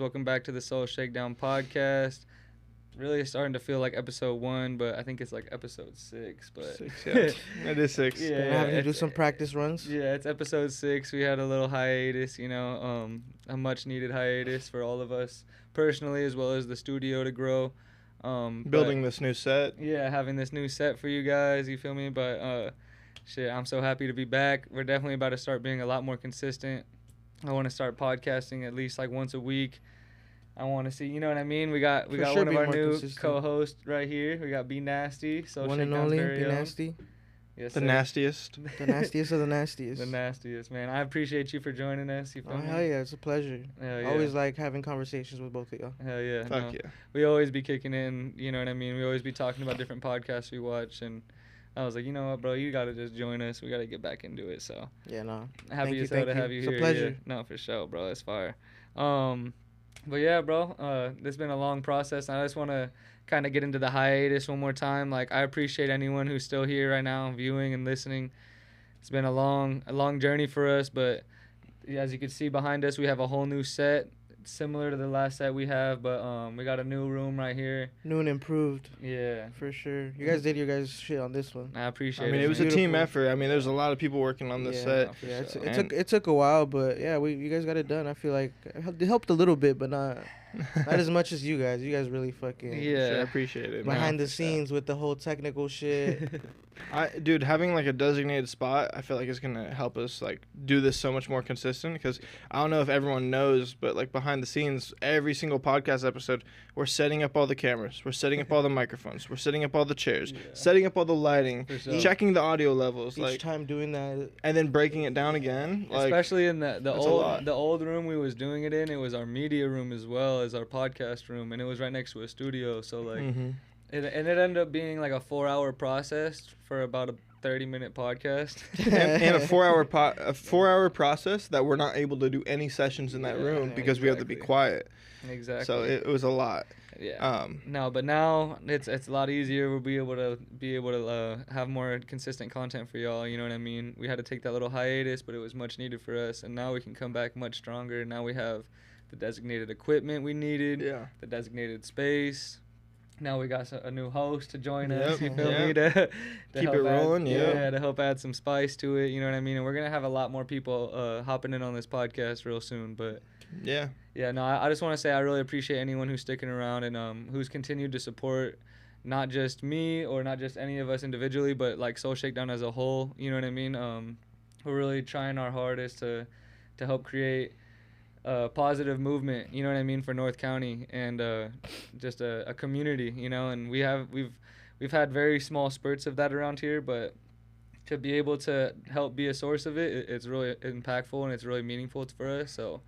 Welcome back to the Soul ShakeDown Podcast. Really starting to feel like episode 1, but I think it's like episode 6. But 6, yeah. It is 6. Yeah, having to do some practice runs. Yeah, it's episode 6. We had a little hiatus, a much needed hiatus for all of us personally, as well as the studio to grow. Building this new set. Yeah, having this new set for you guys, you feel me? But I'm so happy to be back. We're definitely about to start being a lot more consistent. I want to start podcasting at least like once a week. I want to see, you know what I mean? We got one of our new co-hosts right here. We got BNASty. So one and only BNASty. Yes, the sir. nastiest. The nastiest of the nastiest. The nastiest, man. I appreciate you for joining us. You feel me? Hell yeah, it's a pleasure. Hell yeah. I always like having conversations with both of y'all. Hell yeah. Fuck yeah. We always be kicking in, you know what I mean? We always be talking about different podcasts we watch, and I was like, you know what, bro, you got to just join us. We got to get back into it, so. Yeah, no. Happy as hell to have you here. It's a pleasure. Yeah. No, for sure, bro. It's fire. But yeah, bro, this has been a long process, and I just want to kind of get into the hiatus one more time. Like, I appreciate anyone who's still here right now, viewing and listening. It's been a long journey for us, but as you can see behind us, we have a whole new set, similar to the last set we have, but we got a new room right here. New and improved. Yeah. For sure. You guys did your guys' shit on this one. I appreciate it. I mean, it was man. a team effort. I mean, there's a lot of people working on this set. Yeah, sure. it took a while, but yeah, you guys got it done. I feel like it helped a little bit, but not as much as you guys. You guys really fucking Yeah. I appreciate it. behind the scenes with the whole technical shit. Dude, having like a designated spot, I feel like it's gonna help us like do this so much more consistent. Because I don't know if everyone knows, but like behind the scenes, every single podcast episode, we're setting up all the cameras, we're setting up all the microphones, we're setting up all the chairs, setting up all the lighting, sure. checking the audio levels, Each time doing that, and then breaking it down again. Like, especially in the old room we was doing it in. It was our media room as well as our podcast room, and it was right next to a studio. So like. Mm-hmm. It ended up being like a 4-hour process for about a 30-minute podcast. and a 4-hour process that we're not able to do any sessions in that room because we have to be quiet. Exactly. So it was a lot. Yeah. But now it's a lot easier. We'll be able to have more consistent content for y'all. You know what I mean? We had to take that little hiatus, but it was much needed for us, and now we can come back much stronger. Now we have the designated equipment we needed. Yeah. The designated space. Now we got a new host to join us, you Yep. feel Yeah. me? To Keep help it rolling, Yeah, to help add some spice to it, you know what I mean? And we're going to have a lot more people hopping in on this podcast real soon. But, Yeah. no, I just want to say I really appreciate anyone who's sticking around and who's continued to support not just me or not just any of us individually, but like Soul Shakedown as a whole, you know what I mean? We're really trying our hardest to help create positive movement, you know what I mean, for North County and just a community, you know, and we've had very small spurts of that around here, but to be able to help be a source of it, it's really impactful and it's really meaningful for us. So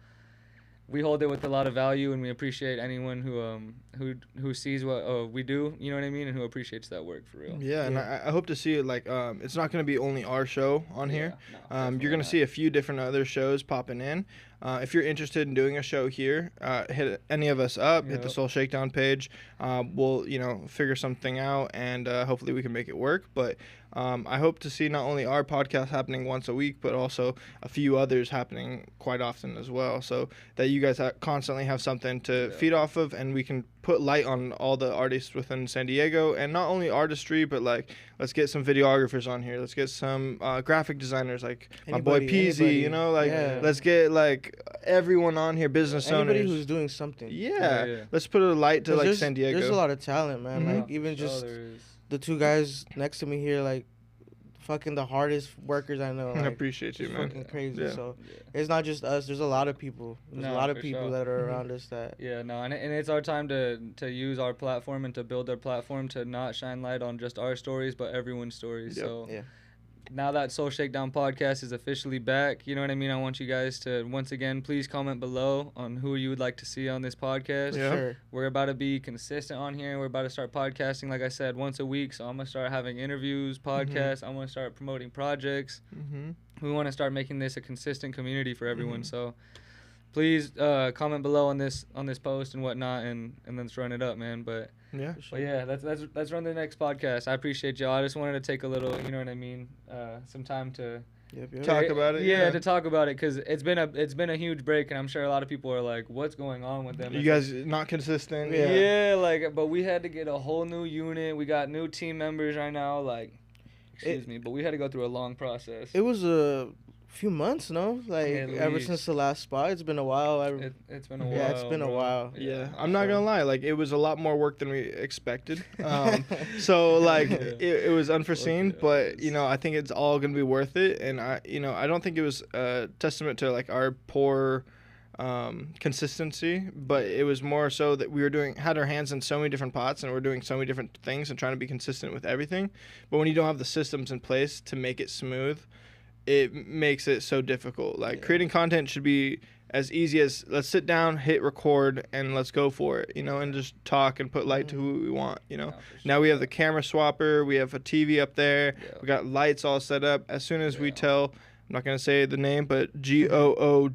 we hold it with a lot of value, and we appreciate anyone who sees what we do, you know what I mean, and who appreciates that work for real. Yeah, and I hope to see it like it's not going to be only our show on here. You're going to see a few different other shows popping in. If you're interested in doing a show here, hit any of us up, hit the Soul Shakedown page. We'll, figure something out, and hopefully we can make it work. But I hope to see not only our podcast happening once a week, but also a few others happening quite often as well, so that you guys constantly have something to feed off of, and we can put light on all the artists within San Diego, and not only artistry, but like let's get some videographers on here, let's get some graphic designers like my boy Peasy, let's get like everyone on here, business anybody owners who's doing something. Let's put a light to like San Diego. There's a lot of talent, man. Mm-hmm. Like even just the two guys next to me here, like fucking the hardest workers I know. Like, I appreciate you, man. Fucking crazy. Yeah. So it's not just us. There's a lot of people. There's a lot of people that are around us that. Yeah, no, and it's our time to use our platform and to build our platform to not shine light on just our stories, but everyone's stories. Yep. So Yeah. now that Soul Shakedown Podcast is officially back, you know what I mean? I want you guys to, once again, please comment below on who you would like to see on this podcast. Yeah. Sure. We're about to be consistent on here. We're about to start podcasting, like I said, once a week. So I'm going to start having interviews, podcasts. I'm going to start promoting projects. Mm-hmm. We want to start making this a consistent community for everyone. So please comment below on this post and whatnot, and let's run it up, man. But Yeah. But yeah, let's run the next podcast. I appreciate y'all. I just wanted to take a little, you know what I mean, some time to talk about it. Yeah, to talk about it, because it's been a huge break, and I'm sure a lot of people are like, what's going on with them? You guys not consistent. Yeah, like, but we had to get a whole new unit. We got new team members right now, like, excuse me, but we had to go through a long process. It was a few months, no? Like, ever since the last spot, it's been a while. It's been a while. Yeah, it's been a while. Yeah, I'm not gonna lie. Like, it was a lot more work than we expected. So like, it was unforeseen, but you know, I think it's all gonna be worth it. And I don't think it was a testament to like our poor consistency, but it was more so that we had our hands in so many different pots, and we're doing so many different things and trying to be consistent with everything. But when you don't have the systems in place to make it smooth, it makes it so difficult. Like, creating content should be as easy as, let's sit down, hit record, and let's go for it, you know, and just talk and put light to who we want, you know. Now we have the camera swapper, we have a TV up there, we got lights all set up. As soon as we tell, I'm not going to say the name, but GOOGLE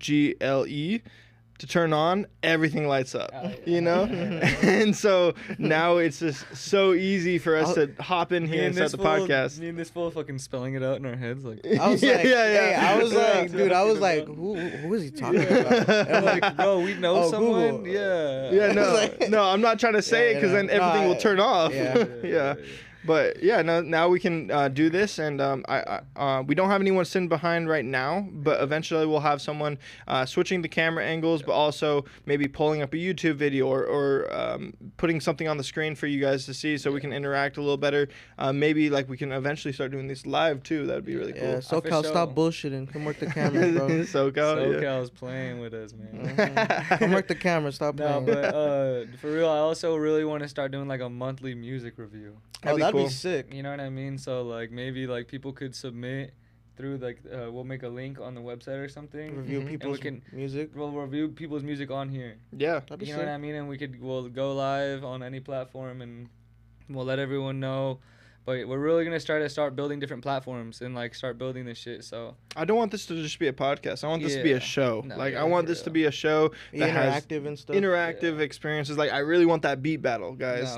to turn on, everything lights up, you know? And so now it's just so easy for us to hop in here and start the podcast. Me and this fool fucking spelling it out in our heads. Like, I was like, I was like, dude, I was like, who is he talking about? And I'm like, bro, we know someone? Google. Yeah, no, I'm not trying to say it because then everything will turn off. Yeah. But yeah, now we can do this, and we don't have anyone sitting behind right now, but eventually we'll have someone switching the camera angles, but also maybe pulling up a YouTube video or putting something on the screen for you guys to see, so we can interact a little better. Maybe like we can eventually start doing these live too. That'd be really cool. Yeah, SoCal, stop bullshitting. Come work the camera, bro. SoCal's playing with us, man. Come work the camera. Stop playing. No, but for real, I also really want to start doing like a monthly music review. That'd be sick. You know what I mean? So like maybe like people could submit through like we'll make a link on the website or something. Review people's music. We'll review people's music on here. Yeah, that'd be you sick. know what I mean? And we'll go live on any platform, and we'll let everyone know. But we're really gonna start building different platforms and like start building this shit. So I don't want this to just be a podcast. I want this to be a show. I want this to be a show that interactive and stuff. Interactive experiences. Like, I really want that beat battle, guys.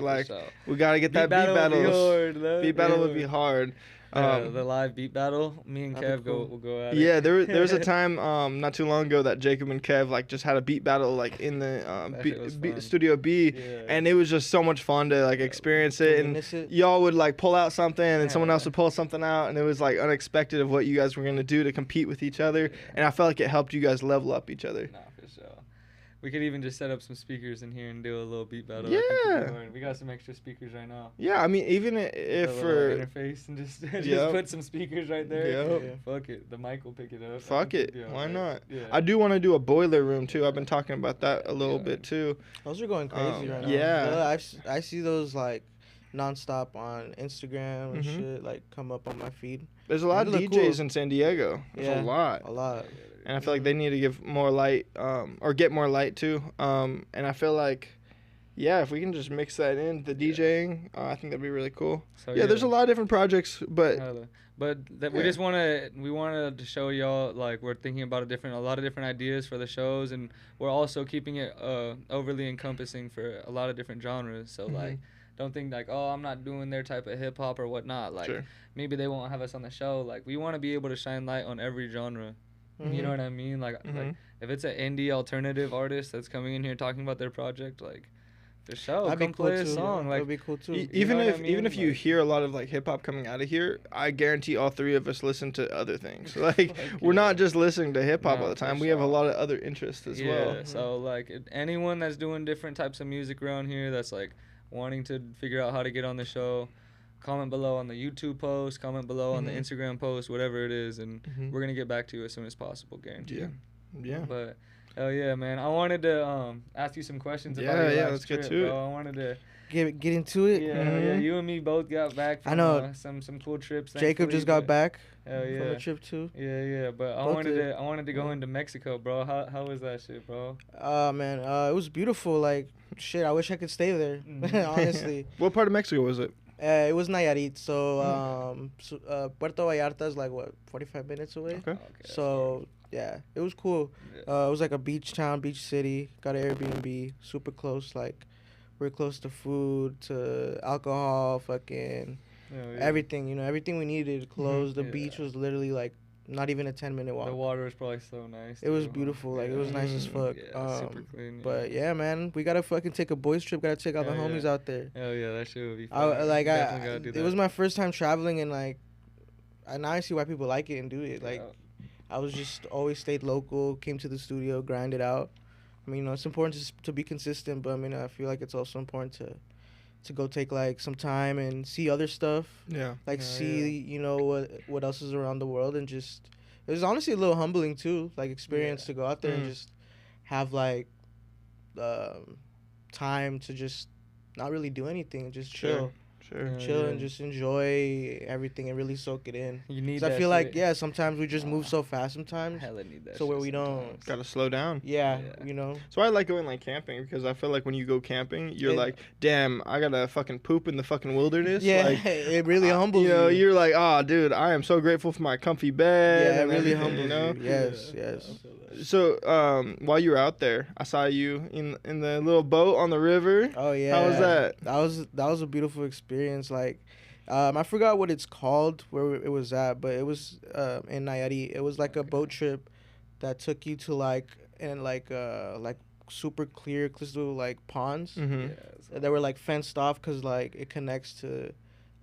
We gotta get that beat battle. Beat battle would be hard. The live beat battle, me and Kev will go at it. Yeah, there was a time not too long ago that Jacob and Kev like just had a beat battle like in the Studio B, and it was just so much fun to like experience it. And y'all would like pull out something, and someone else would pull something out, and it was like unexpected of what you guys were gonna do to compete with each other. And I felt like it helped you guys level up each other. Nah, for sure. We could even just set up some speakers in here and do a little beat battle. Yeah. We got some extra speakers right now. Yeah, I mean, even if for interface and just put some speakers right there. Yeah. Fuck it. The mic will pick it up. Fuck it. Why not? Yeah. I do want to do a boiler room too. I've been talking about that a little bit too. Those are going crazy right now. Yeah. I see those like nonstop on Instagram and shit, like come up on my feed. There's a lot of DJs in San Diego. There's a lot. And I feel like they need to give more light, or get more light too. And I feel like, if we can just mix that in, the DJing, I think that'd be really cool. So, there's a lot of different projects, but we just wanted to show y'all, like, we're thinking about a lot of different ideas for the shows, and we're also keeping it overly encompassing for a lot of different genres. So like, don't think like, oh, I'm not doing their type of hip hop or whatnot. Like, maybe they won't have us on the show. Like, we want to be able to shine light on every genre. You know what I mean? Like if it's an indie alternative artist that's coming in here talking about their project, like, for sure, come play a song. Like, that'd be cool too. Even if you hear a lot of like hip hop coming out of here, I guarantee all three of us listen to other things. Like, we're not just listening to hip hop all the time. We have a lot of other interests as well. Yeah. So like, anyone that's doing different types of music around here that's like wanting to figure out how to get on the show, comment below on the YouTube post, comment below on the Instagram post, whatever it is, and we're gonna get back to you as soon as possible, guaranteed. Yeah. But hell yeah, man. I wanted to ask you some questions about your last let's trip, get to it. bro. I wanted to get into it. Yeah, you and me both got back from some cool trips. Jacob just got back. Hell yeah. From a trip too. Yeah. But I wanted to go into Mexico, bro. How was that shit, bro? Man, it was beautiful. Like, shit, I wish I could stay there. Honestly. What part of Mexico was it? It was Nayarit, so Puerto Vallarta is like 45 minutes away. Okay. So it was cool. It was like a beach town, beach city. Got an Airbnb, super close. Like, we're close to food, to alcohol, fucking everything. You know, everything we needed closed. The beach was literally like not even a 10-minute walk. The water was probably so nice. It was beautiful. Like, it was nice as fuck. Yeah, super clean. But yeah, man, we gotta fucking take a boys trip. Gotta take all the homies out there. Hell yeah, that shit would be fun. It was my first time traveling, and like, now I see why people like it and do it. Like, I was just always stayed local, came to the studio, grind it out. I mean, it's important to be consistent, but I mean, I feel like it's also important to go take like some time and see other stuff. Yeah. Like you know what else is around the world, and just it was honestly a little humbling too, like experience to go out there and just have like time to just not really do anything, just chill. Chill and just enjoy everything and really soak it in. You need. I feel like sometimes we just move so fast sometimes. Hella need that. So where we don't gotta slow down. Yeah, you know. So I like going like camping because I feel like when you go camping, you're like, damn, I gotta fucking poop in the fucking wilderness. Yeah, like, it really humbles you. You know, you're like, oh, dude, I am so grateful for my comfy bed. Yeah, and it really humbles you. Know? Yes. So while you were out there, I saw you in the little boat on the river. Oh yeah. How was that? That was a beautiful experience. Like, I forgot what it's called, where it was at, but it was in Nayarit. It was like a boat trip that took you to like super clear crystal like ponds that were like fenced off because like it connects to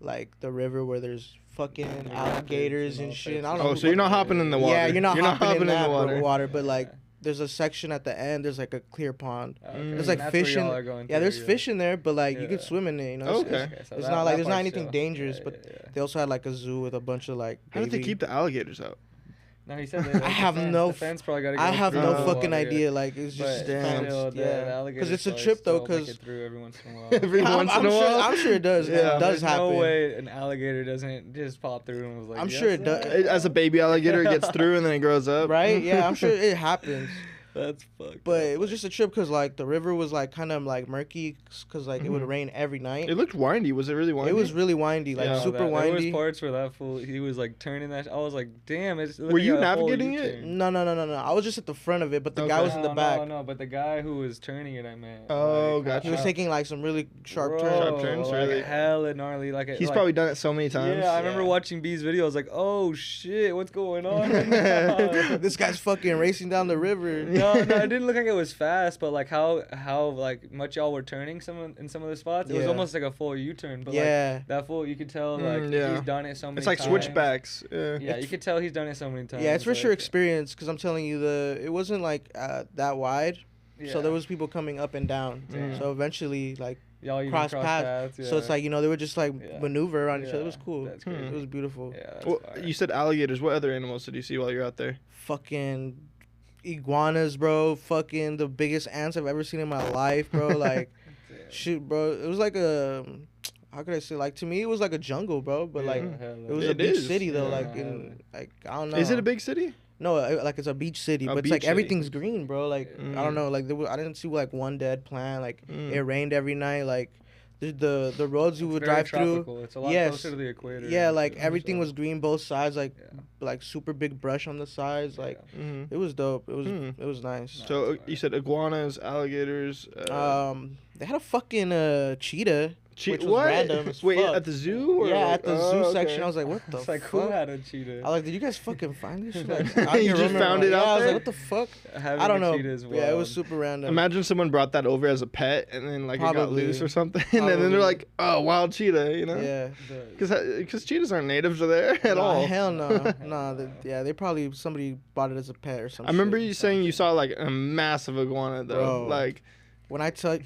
like the river where there's fucking alligators and shit. I don't know. So you're not hopping in the water. Yeah, you're not hopping in the water, but like. There's a section at the end. There's like a clear pond. There's like fish in. Yeah, there's fish in there, but like you can swim in it. You know. It's not like there's not anything dangerous, but they also had like a zoo with a bunch of like. How did they keep the alligators out? No, he said I have no. Fence probably gotta go I have no fucking water, idea. Like it's just fenced. Yeah, because it's a trip though. Because every once in a while. I'm sure it does. Yeah, it does happen. No way an alligator doesn't just pop through and was like. I'm sure it does. As a baby alligator, it gets through and then it grows up. Right? Yeah, I'm sure it happens. That's fucked. But it was just a trip because like the river was like kind of like murky because like it would rain every night. It looked windy. Was it really windy? It was really windy, like super windy. There was parts where that fool he was like turning that. I was like, damn. Were you navigating it? No. I was just at the front of it, but the guy was in the back. No. But the guy who was turning it, I meant. Oh, gotcha. He was taking like some really sharp turns. Sharp turns, like, really. Hella gnarly. Like he's probably done it so many times. Yeah, I remember watching B's video. I was like, oh shit, what's going on? This guy's fucking racing down the river. No, it didn't look like it was fast, but like how like much y'all were turning in some of the spots. It was almost like a full U-turn, but like that full, you could tell like he's done it so many times. It's like switchbacks. Yeah, you could tell he's done it so many times. Yeah, it's for sure experience because I'm telling you it wasn't like that wide, so there was people coming up and down. So eventually like y'all cross paths. So it's like they would just like maneuver around each other. It was cool. That's great. It was beautiful. Yeah. Well, you said alligators. What other animals did you see while you're out there? Fucking iguanas, bro. Fucking the biggest ants I've ever seen in my life, bro. Like, shoot, bro. It was like how could I say? Like, to me, it was like a jungle, bro. But like, it was a beach city though. Like, I don't know. Is it a big city? No, like it's a beach city, but it's like everything's green, bro. Like, I don't know. Like, I didn't see like one dead plant. Like, it rained every night. Like, the roads we would drive through. It's a lot closer to the equator. Yeah, like everything was green both sides. Like super big brush on the sides. Like it was dope. It was nice. So you said iguanas, alligators. They had a fucking cheetah. Which was what? Random as Wait, fuck. at the zoo? Or yeah, like, at the zoo section. I was like, what the fuck? Like, who had a cheetah? I was like, did you guys fucking find this shit? Like, you just found it out there? I was like, what the fuck? I don't know. Yeah, it was super random. Imagine someone brought that over as a pet and then like it got loose or something. And then they're like, oh, wild cheetah, you know? Yeah. Because cheetahs aren't natives to there at all. Hell no. They probably, somebody bought it as a pet or something. I remember you saying you saw like a massive iguana though. Bro, like, when I tell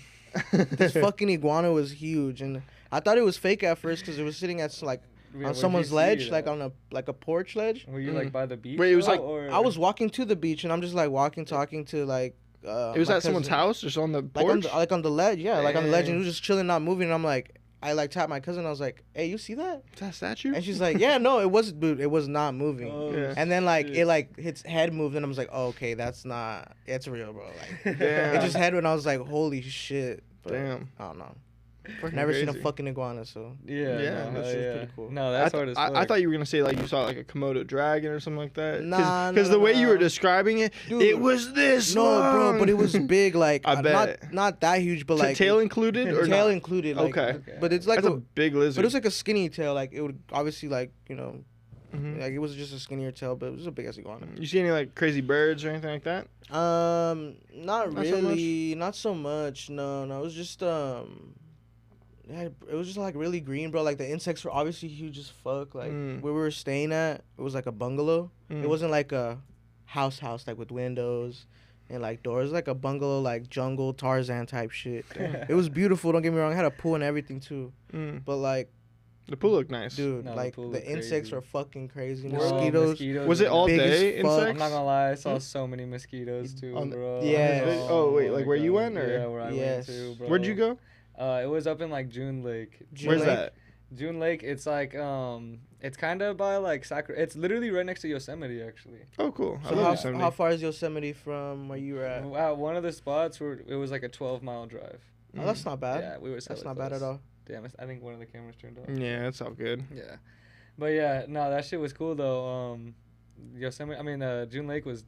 this fucking iguana was huge, and I thought it was fake at first because it was sitting at like on someone's ledge, like on a porch ledge. Were you like by the beach? Wait, it was like I was walking to the beach, and I'm just like talking to like. It was at someone's house, just on the porch. Like on the ledge, yeah, like on the ledge, and he was just chilling, not moving. And I'm like, I like tapped my cousin. I was like, "Hey, you see that? Is that a statue?" And she's like, "Yeah, no, it was not moving." Oh, yeah. And then like it like its head moved, and I was like, "Oh, okay, that's not. It's real, bro." Like it just head, and I was like, "Holy shit!" But damn. I don't know. Never seen a fucking iguana, so yeah, that shit was pretty cool. No, that's hard as fuck. I thought you were gonna say like you saw like a Komodo dragon or something like that. Nah, because the way you were describing it, dude, it was this. Bro, but it was big. Like I bet not that huge, but like tail included or tail not? included. Like, okay, but it's like that's a big lizard. But it was like a skinny tail. Like it would obviously like Mm-hmm. Like it was just a skinnier tail, but it was a big ass iguana. You see any like crazy birds or anything like that? Not really, not so much. No, it was just yeah, it was just like really green, bro. Like the insects were obviously huge as fuck. Like where we were staying at, it was like a bungalow. It wasn't like a house like with windows and like doors. Like a bungalow, like jungle Tarzan type shit. It was beautiful. Don't get me wrong. It had a pool and everything too. But like. The pool looked nice. Dude, No, like the insects were fucking crazy. Mosquitoes. Was it all day insects? I'm not gonna lie, I saw so many mosquitoes too, bro. Yeah. Oh wait, like where you went or? Yeah, where I went to, bro. Where'd you go? It was up in like June Lake. Where's that? June Lake. It's like it's kind of by like It's literally right next to Yosemite, actually. Oh, cool. So how far is Yosemite from where you were at? At one of the spots where it was like a 12-mile drive. Oh, that's not bad. Yeah, we were. That's not bad at all. Damn, I think one of the cameras turned off. Yeah, it's all good. Yeah, but yeah, no, that shit was cool though. Yosemite. I mean, June Lake was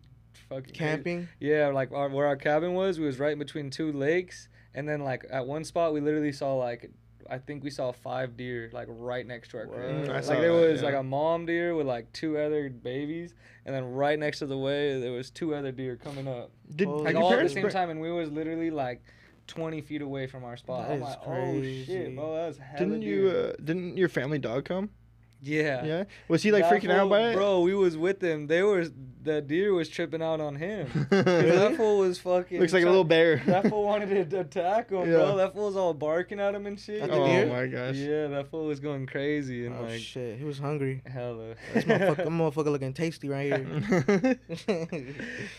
fucking camping. Crazy. Yeah, like where our cabin was, we was right in between two lakes, and then like at one spot we literally saw like. I think we saw 5 deer like right next to our crib. Like there was like a mom deer with like 2 other babies, and then right next to the way there was 2 other deer coming up. Like all at the same time, and we was literally like 20 feet away from our spot. I'm like, crazy. Oh shit, bro, that was hella Didn't your family dog come? Yeah. Yeah. Was he like freaking out by it? Bro, we was with them. The deer was tripping out on him. That fool was fucking. Looks like a little bear. That fool wanted to attack him, bro. That fool was all barking at him and shit. Oh my gosh. Yeah, that fool was going crazy and like. Shit, he was hungry. Hella. This motherfucker looking tasty right here.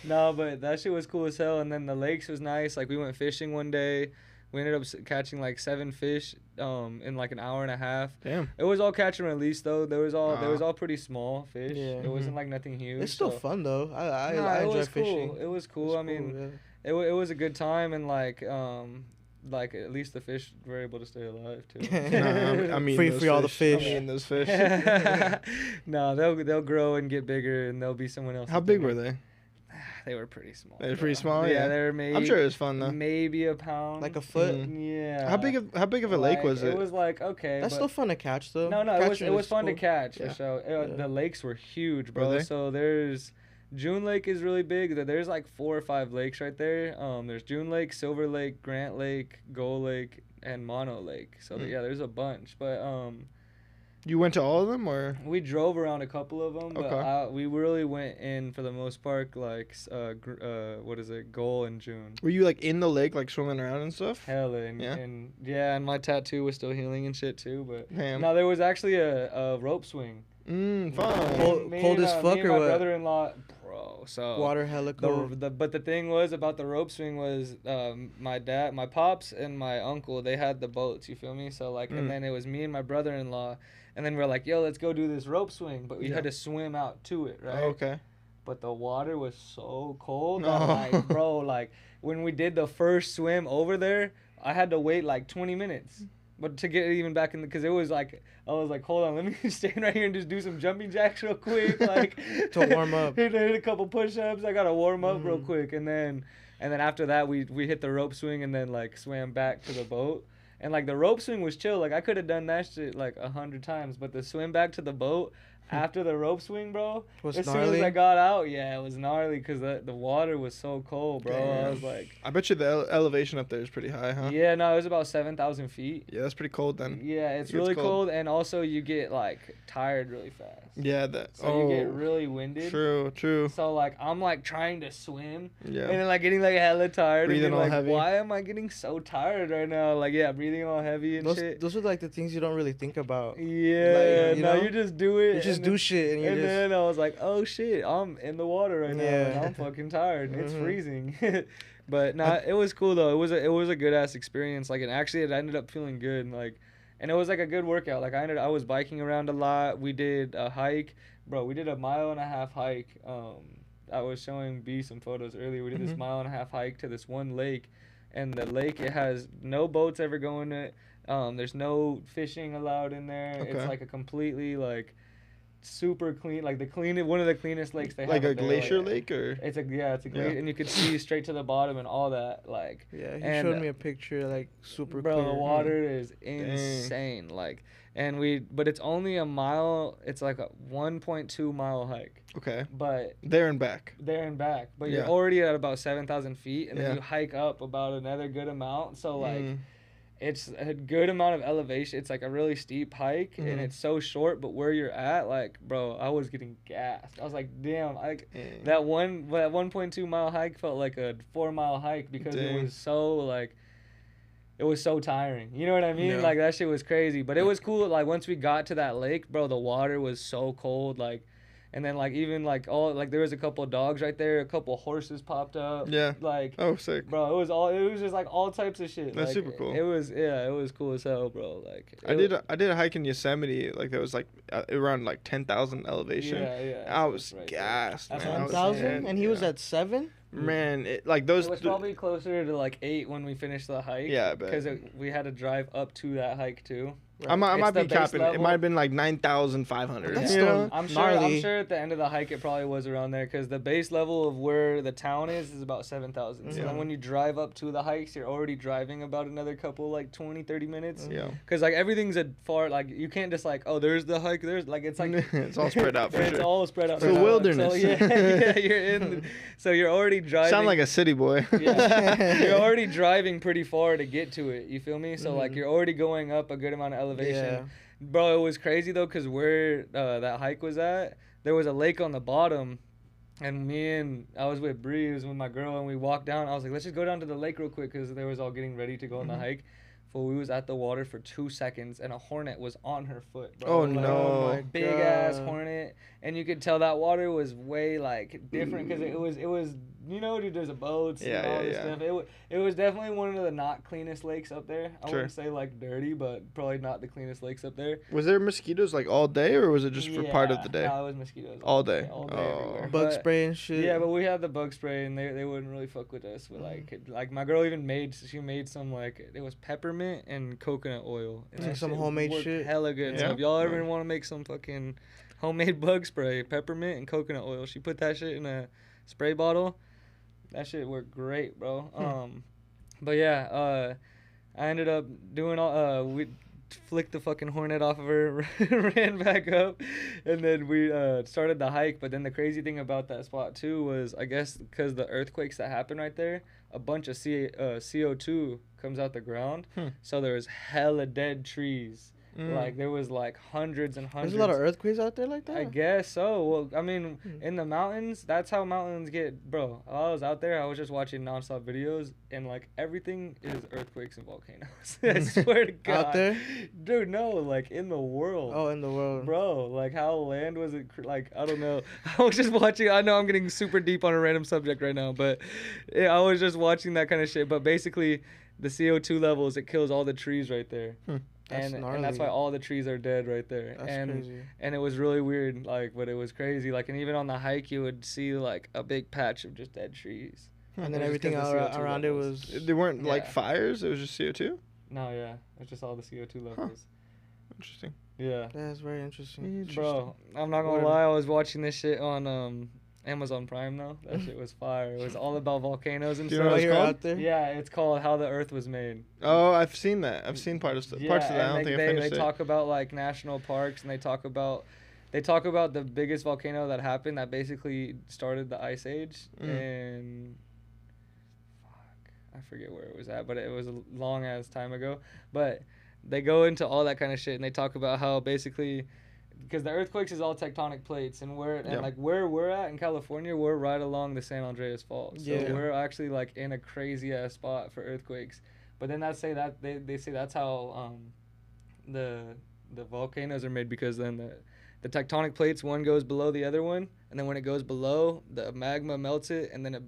No, but that shit was cool as hell. And then the lakes was nice. Like we went fishing one day. We ended up catching like 7 fish in like an hour and a half. Damn. It was all catch and release though. There was all pretty small fish. Yeah. It wasn't like nothing huge. It's still fun though. I enjoy fishing. Cool. It was cool. I mean, it was a good time and like at least the fish were able to stay alive too. I mean free all the fish. I mean those fish. No, they'll grow and get bigger and they'll be someone else. How big were they? They were pretty small. They were pretty small. Yeah, they were maybe. I'm sure it was fun though. Maybe a pound. Like a foot. Yeah. How big of a lake was it? It was like okay. That's still fun to catch though. No, it was fun to catch Yeah. for sure. The lakes were huge, bro. Were they? So there's June Lake is really big. There's like 4 or 5 lakes right there. There's June Lake, Silver Lake, Grant Lake, Gull Lake, and Mono Lake. So yeah, there's a bunch. But you went to all of them or? We drove around a couple of them, but Okay. we really went in for the most part like what is it, Gull and June. Were you like in the lake like swimming around and stuff? Hell and my tattoo was still healing and shit too. But Damn. no, there was actually a rope swing. Fun. Cold as fuck or my what? brother-in-law, bro. So Water hella cold. but the thing was about the rope swing was my dad, my pops, and my uncle. They had the boats. You feel me? So like, and then it was me and my brother-in-law, and then we're like, yo, let's go do this rope swing. But we had to swim out to it, right? Oh, okay. But the water was so cold that like, bro, like when we did the first swim over there, I had to wait like 20 minutes. But to get even back in because it was like I was like, hold on, let me stand right here and just do some jumping jacks real quick, like to warm up. hit a couple push-ups. I gotta warm up real quick, and then after that we hit the rope swing and then like swam back to the boat. And like the rope swing was chill. Like I could have done that shit like 100 times, but the swim back to the boat after the rope swing, bro. As soon as I got out, yeah, it was gnarly because the water was so cold, bro. Damn. I was like, I bet you the elevation up there is pretty high, huh? Yeah, no, it was about 7,000 feet. Yeah, that's pretty cold then. Yeah, it's really cold, and also you get like tired really fast. Yeah, you get really winded. True. So like I'm like trying to swim, Yeah, and then like getting like hella tired, breathing and all like, heavy. why am I getting so tired right now? Like breathing all heavy and shit. Those are like the things you don't really think about. Yeah, like, you just do it. You just do shit, and then I was like, oh shit, I'm in the water right now, and I'm fucking tired, and it's freezing. But it was cool though. It was a good ass experience. Like, and actually, it ended up feeling good. And it was like a good workout. Like I was biking around a lot. We did a hike, bro. We did a 1.5 mile hike. I was showing B some photos earlier. We did this 1.5 mile hike to this one lake, and the lake, it has no boats ever going to it. There's no fishing allowed in there. Okay. It's like a completely like super clean, like one of the cleanest lakes they have. Like a there, glacier like, lake, or it's a glacier, and you could see straight to the bottom and all that. Like, yeah, he showed me a picture, like super bro, clear. the water is insane. Like, but it's only a mile. It's like a 1.2 mile hike. Okay. But there and back. But you're already at about 7,000 feet, and then you hike up about another good amount. So like. It's a good amount of elevation. It's like a really steep hike, and it's so short. But where you're at, like, bro, I was getting gassed. I was like, damn, that 1.2 mile hike felt like a 4 mile hike because it was so like, it was so tiring. You know what I mean? Yeah. Like that shit was crazy. But it was cool. Like once we got to that lake, bro, the water was so cold. Like. And then, like, even, like, there was a couple of dogs right there. A couple of horses popped up. Yeah. Like. Oh, sick. Bro, it was just, like, all types of shit. That's like, super cool. It was cool as hell, bro. Like. I did a hike in Yosemite. Like, that was, like, around, like, 10,000 elevation. Yeah. I was gassed, That's man. 10,000? And he was at 7? Man, those... It was probably closer to, like, 8 when we finished the hike. Yeah, I bet. Because we had to drive up to that hike, too. Right. I might be capping. It might have been like 9,500. That's still I'm sure at the end of the hike it probably was around there because the base level of where the town is about 7,000. So then when you drive up to the hikes, you're already driving about another couple, like 20, 30 minutes. Yeah. Because like everything's like you can't just like, oh, there's the hike. There's like it's like it's all spread out. It's all spread out. It's a wilderness. So yeah, you're in. So you're already driving. Sound like a city boy. Yeah. You're already driving pretty far to get to it. You feel me? So like you're already going up a good amount of elevation. Yeah. Bro, it was crazy though, cause where that hike was at, there was a lake on the bottom, and I was with Bree, was with my girl, and we walked down. I was like, let's just go down to the lake real quick, cause they was all getting ready to go on the hike. Well, we was at the water for 2 seconds, and a hornet was on her foot, bro. Oh, like, no. Big ass hornet, and you could tell that water was way like different, cause it was you know, dude, there's a boats and all this stuff. It was definitely one of the not cleanest lakes up there. I wouldn't say like dirty, but probably not the cleanest lakes up there. Was there mosquitoes like all day, or was it just for part of the day? No, it was mosquitoes all day. Everywhere. Bug spray and shit. Yeah, but we had the bug spray, and they wouldn't really fuck with us. With like my girl even made some like it was peppermint and coconut oil. And like some homemade shit. Hella good. So if y'all ever want to make some fucking homemade bug spray, peppermint and coconut oil, she put that shit in a spray bottle. That shit worked great, bro. But yeah, I ended up doing we flicked the fucking hornet off of her, ran back up, and then we started the hike. But then the crazy thing about that spot too was, I guess, because the earthquakes that happen right there, a bunch of CO2 comes out the ground, so there was hella dead trees. Like there was like hundreds and hundreds. There's a lot of earthquakes out there like that? I guess so. Well, I mean, in the mountains, that's how mountains get, bro. While I was out there, I was just watching nonstop videos, and like everything is earthquakes and volcanoes. I swear to God. Out there? Dude, no, like in the world. Oh, in the world. Bro, like how land was it, like, I don't know. I was just watching, I know I'm getting super deep on a random subject right now, but I was just watching that kind of shit. But basically, the CO2 levels, it kills all the trees right there. And that's why all the trees are dead right there. That's crazy. And it was really weird, like, but it was crazy. Like, and even on the hike, you would see like a big patch of just dead trees. And then everything around it was. They weren't like fires. It was just CO2. No, yeah, it's just all the CO2 levels. Interesting. Yeah. That's very interesting. Bro, I'm not gonna lie. I was watching this shit on Amazon Prime though. That shit was fire. It was all about volcanoes and stuff. Do you know what it's called? Out there? Yeah, it's called How the Earth Was Made. Oh, I've seen that. I've seen parts of that. I don't think I finished it. They talk about like national parks, and they talk about the biggest volcano that happened that basically started the Ice Age, and I forget where it was at, but it was a long ass time ago. But they go into all that kind of shit, and they talk about how basically, because the earthquakes is all tectonic plates, and like where we're at in California, we're right along the San Andreas Fault. So we're actually like in a crazy ass spot for earthquakes. But then they say that's how the volcanoes are made, because then the tectonic plates, one goes below the other one, and then when it goes below, the magma melts it, and then it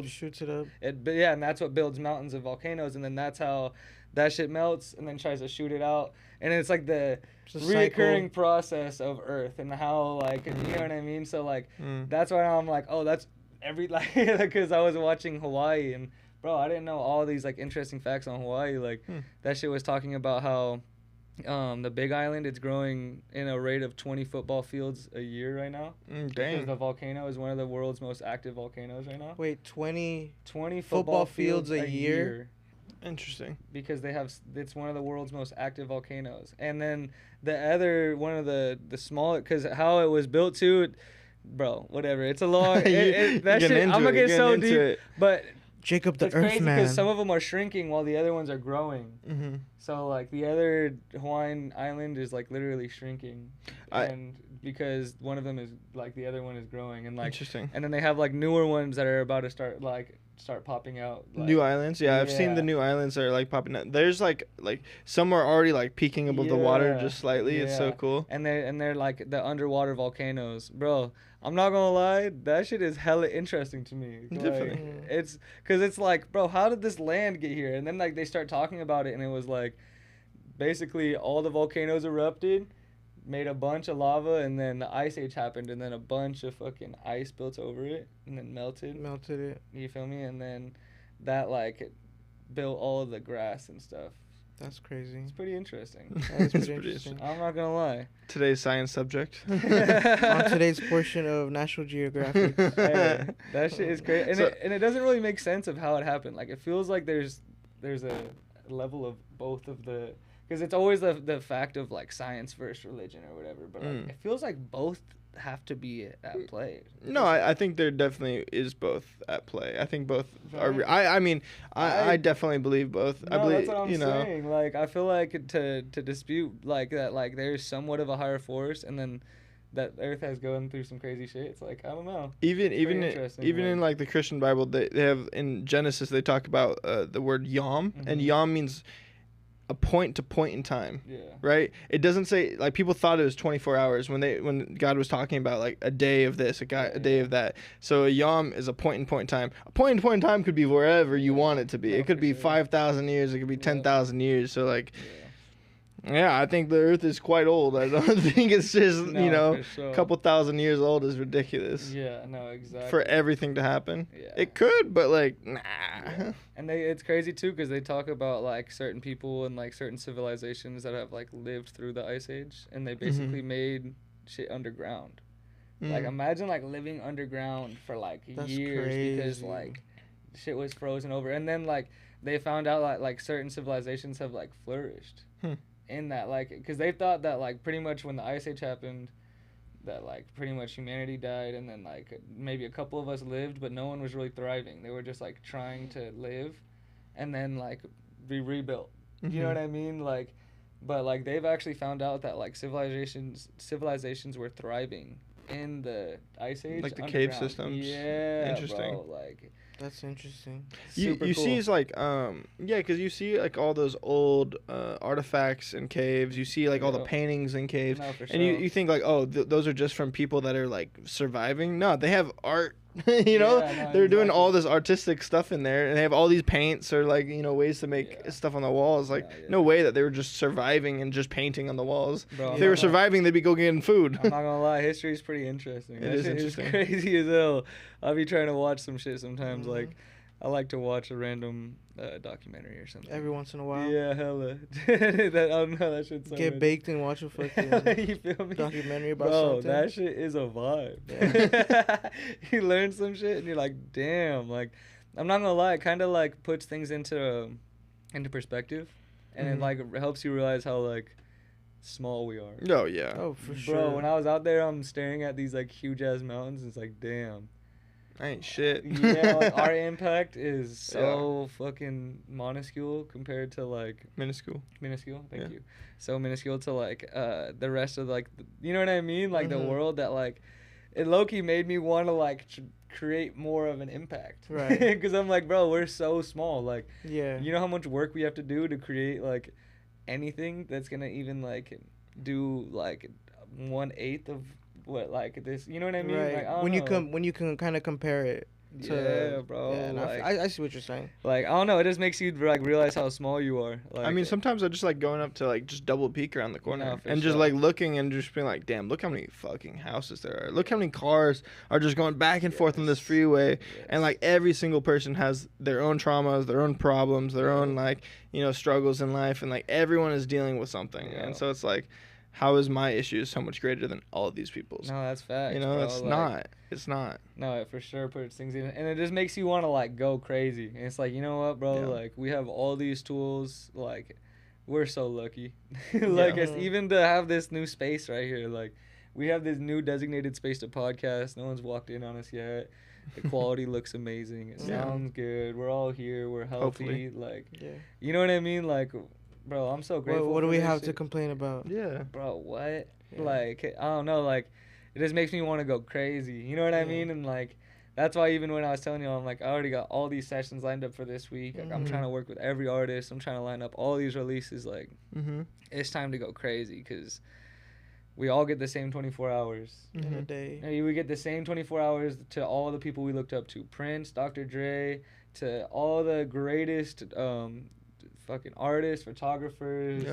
shoots it up. And that's what builds mountains of volcanoes, and then that's how that shit melts and then tries to shoot it out, and it's like the reoccurring process of Earth, and how like you know what I mean. So like that's why I'm like, oh, that's because I was watching Hawaii, and bro, I didn't know all these like interesting facts on Hawaii. Like that shit was talking about how The Big Island, it's growing in a rate of 20 football fields a year right now. Dang. Because the volcano is one of the world's most active volcanoes right now. Wait, 20 football fields a year. Interesting. Because it's one of the world's most active volcanoes. And then the other one of the small, because how it was built to, bro, whatever. It's a long. That shit. I'm gonna get so deep. But Jacob the it's Earth crazy Man. because some of them are shrinking while the other ones are growing. Mm-hmm. So like the other Hawaiian island is like literally shrinking, and because one of them is like the other one is growing, and like interesting. And then they have like newer ones that are about to start popping out. Like, new islands, yeah, I've seen the new islands that are like popping out. There's like some are already like peaking above the water just slightly. It's so cool. And they're like the underwater volcanoes, bro. I'm not gonna lie, that shit is hella interesting to me. Definitely. Like, it's because it's like, bro, how did this land get here? And then like they start talking about it, and it was like, basically all the volcanoes erupted, made a bunch of lava, and then the ice age happened, and then a bunch of fucking ice built over it, and then melted it. You feel me? And then that like built all of the grass and stuff. That's crazy. It's pretty interesting. That's pretty interesting. I'm not gonna lie. Today's science subject. On today's portion of National Geographic. Hey, that shit is great, and it doesn't really make sense of how it happened. Like it feels like there's a level of both of the, because it's always the fact of like science versus religion or whatever, but like, it feels like both have to be at play. No, I think there definitely is both at play. I think both are. I definitely believe both. No, I believe, that's what I'm saying. Like I feel like to dispute like that, like there's somewhat of a higher force, and then that Earth has gone through some crazy shit. It's like I don't know. Even in like the Christian Bible, they have in Genesis they talk about the word yom, and yom means a point to point in time. Yeah. Right? It doesn't say, like, people thought it was 24 hours when God was talking about like a day of this, a day of that. So a yom is a point in time. A point in time could be wherever you want it to be. It could be 5,000 years, it could be 10,000 years. So like yeah, I think the Earth is quite old. I don't think it's just, a couple thousand years old is ridiculous. Yeah, no, exactly. For everything to happen. Yeah. It could, but like, nah. Yeah. And it's crazy too, because they talk about like certain people and like certain civilizations that have like lived through the Ice Age, and they basically made shit underground. Like imagine like living underground for like years crazy. Because like shit was frozen over, and then like they found out like certain civilizations have like flourished. In that, like, because they thought that like pretty much when the Ice Age happened, that like pretty much humanity died, and then like maybe a couple of us lived, but no one was really thriving. They were just like trying to live, and then like be rebuilt. You know what I mean? Like, but like they've actually found out that like civilizations were thriving in the Ice Age, like the cave systems. Yeah, interesting. Bro, like. That's interesting. You cool. See it's like because you see like all those old artifacts in caves. You see like all the paintings in caves, and you think like, oh, those are just from people that are like surviving. No, they have art. They're doing all this artistic stuff in there, and they have all these paints or like ways to make stuff on the walls. Like no way that they were just surviving and just painting on the walls. Bro, if they were surviving, they'd be go getting food. I'm not gonna lie, history's pretty interesting. It is interesting. It's crazy as hell. I'll be trying to watch some shit sometimes. Like I like to watch a random documentary or something. Every once in a while. Yeah, hella. I don't know, that shit's so Get baked and watch a fucking you feel me? Documentary about something. Bro, that shit is a vibe. Yeah. You learn some shit and you're like, damn. Like, I'm not gonna lie, it kind of like puts things into perspective, and it like helps you realize how like small we are. Oh yeah. Oh for sure. Bro, when I was out there, I'm staring at these like huge ass mountains. And it's like, damn. I ain't shit. Yeah, like our impact is so fucking minuscule compared to like minuscule. Thank you. So minuscule to like the rest of like you know what I mean? Like the world that like it low-key made me want to like create more of an impact. Right. Because I'm like, bro, we're so small. Like, yeah. You know how much work we have to do to create like anything that's gonna even like do like 1/8 of what like this, you know what I mean? Right. Like, When you can kind of compare it. Yeah, bro. Yeah, and like, I see what you're saying. Like, I don't know. It just makes you like realize how small you are. Like, I mean, sometimes I just like going up to like just double peek around the corner No, for and just sure. like looking and just being like, damn, look how many fucking houses there are. Look how many cars are just going back and forth on this Yes. freeway. Yes. And like every single person has their own traumas, their own problems, their Yeah. own like, struggles in life. And like everyone is dealing with something. Yeah. And so it's like, how is my issue so much greater than all of these people's? No, that's facts. Bro, it's like, not. It's not. No, it for sure puts things in, and it just makes you want to like go crazy. And it's like, you know what, bro? Yeah. Like, we have all these tools. Like, we're so lucky. Like, it's even to have this new space right here. Like, we have this new designated space to podcast. No one's walked in on us yet. The quality looks amazing. It sounds good. We're all here. We're healthy. Hopefully. Like, Yeah. you know what I mean? Like, bro, I'm so grateful. What do for we this have shit. to complain about? Yeah. Bro, what? Yeah. Like, I don't know, like, it just makes me want to go crazy. You know what I Yeah. mean? And, like, that's why even when I was telling you, I'm like, I already got all these sessions lined up for this week. Like, I'm Mhm. trying to work with every artist. I'm trying to line up all these releases. Like, Mm-hmm. it's time to go crazy because we all get the same 24 hours. In a Mm-hmm. day. And we get the same 24 hours to all the people we looked up to. Prince, Dr. Dre, to all the greatest fucking artists, photographers,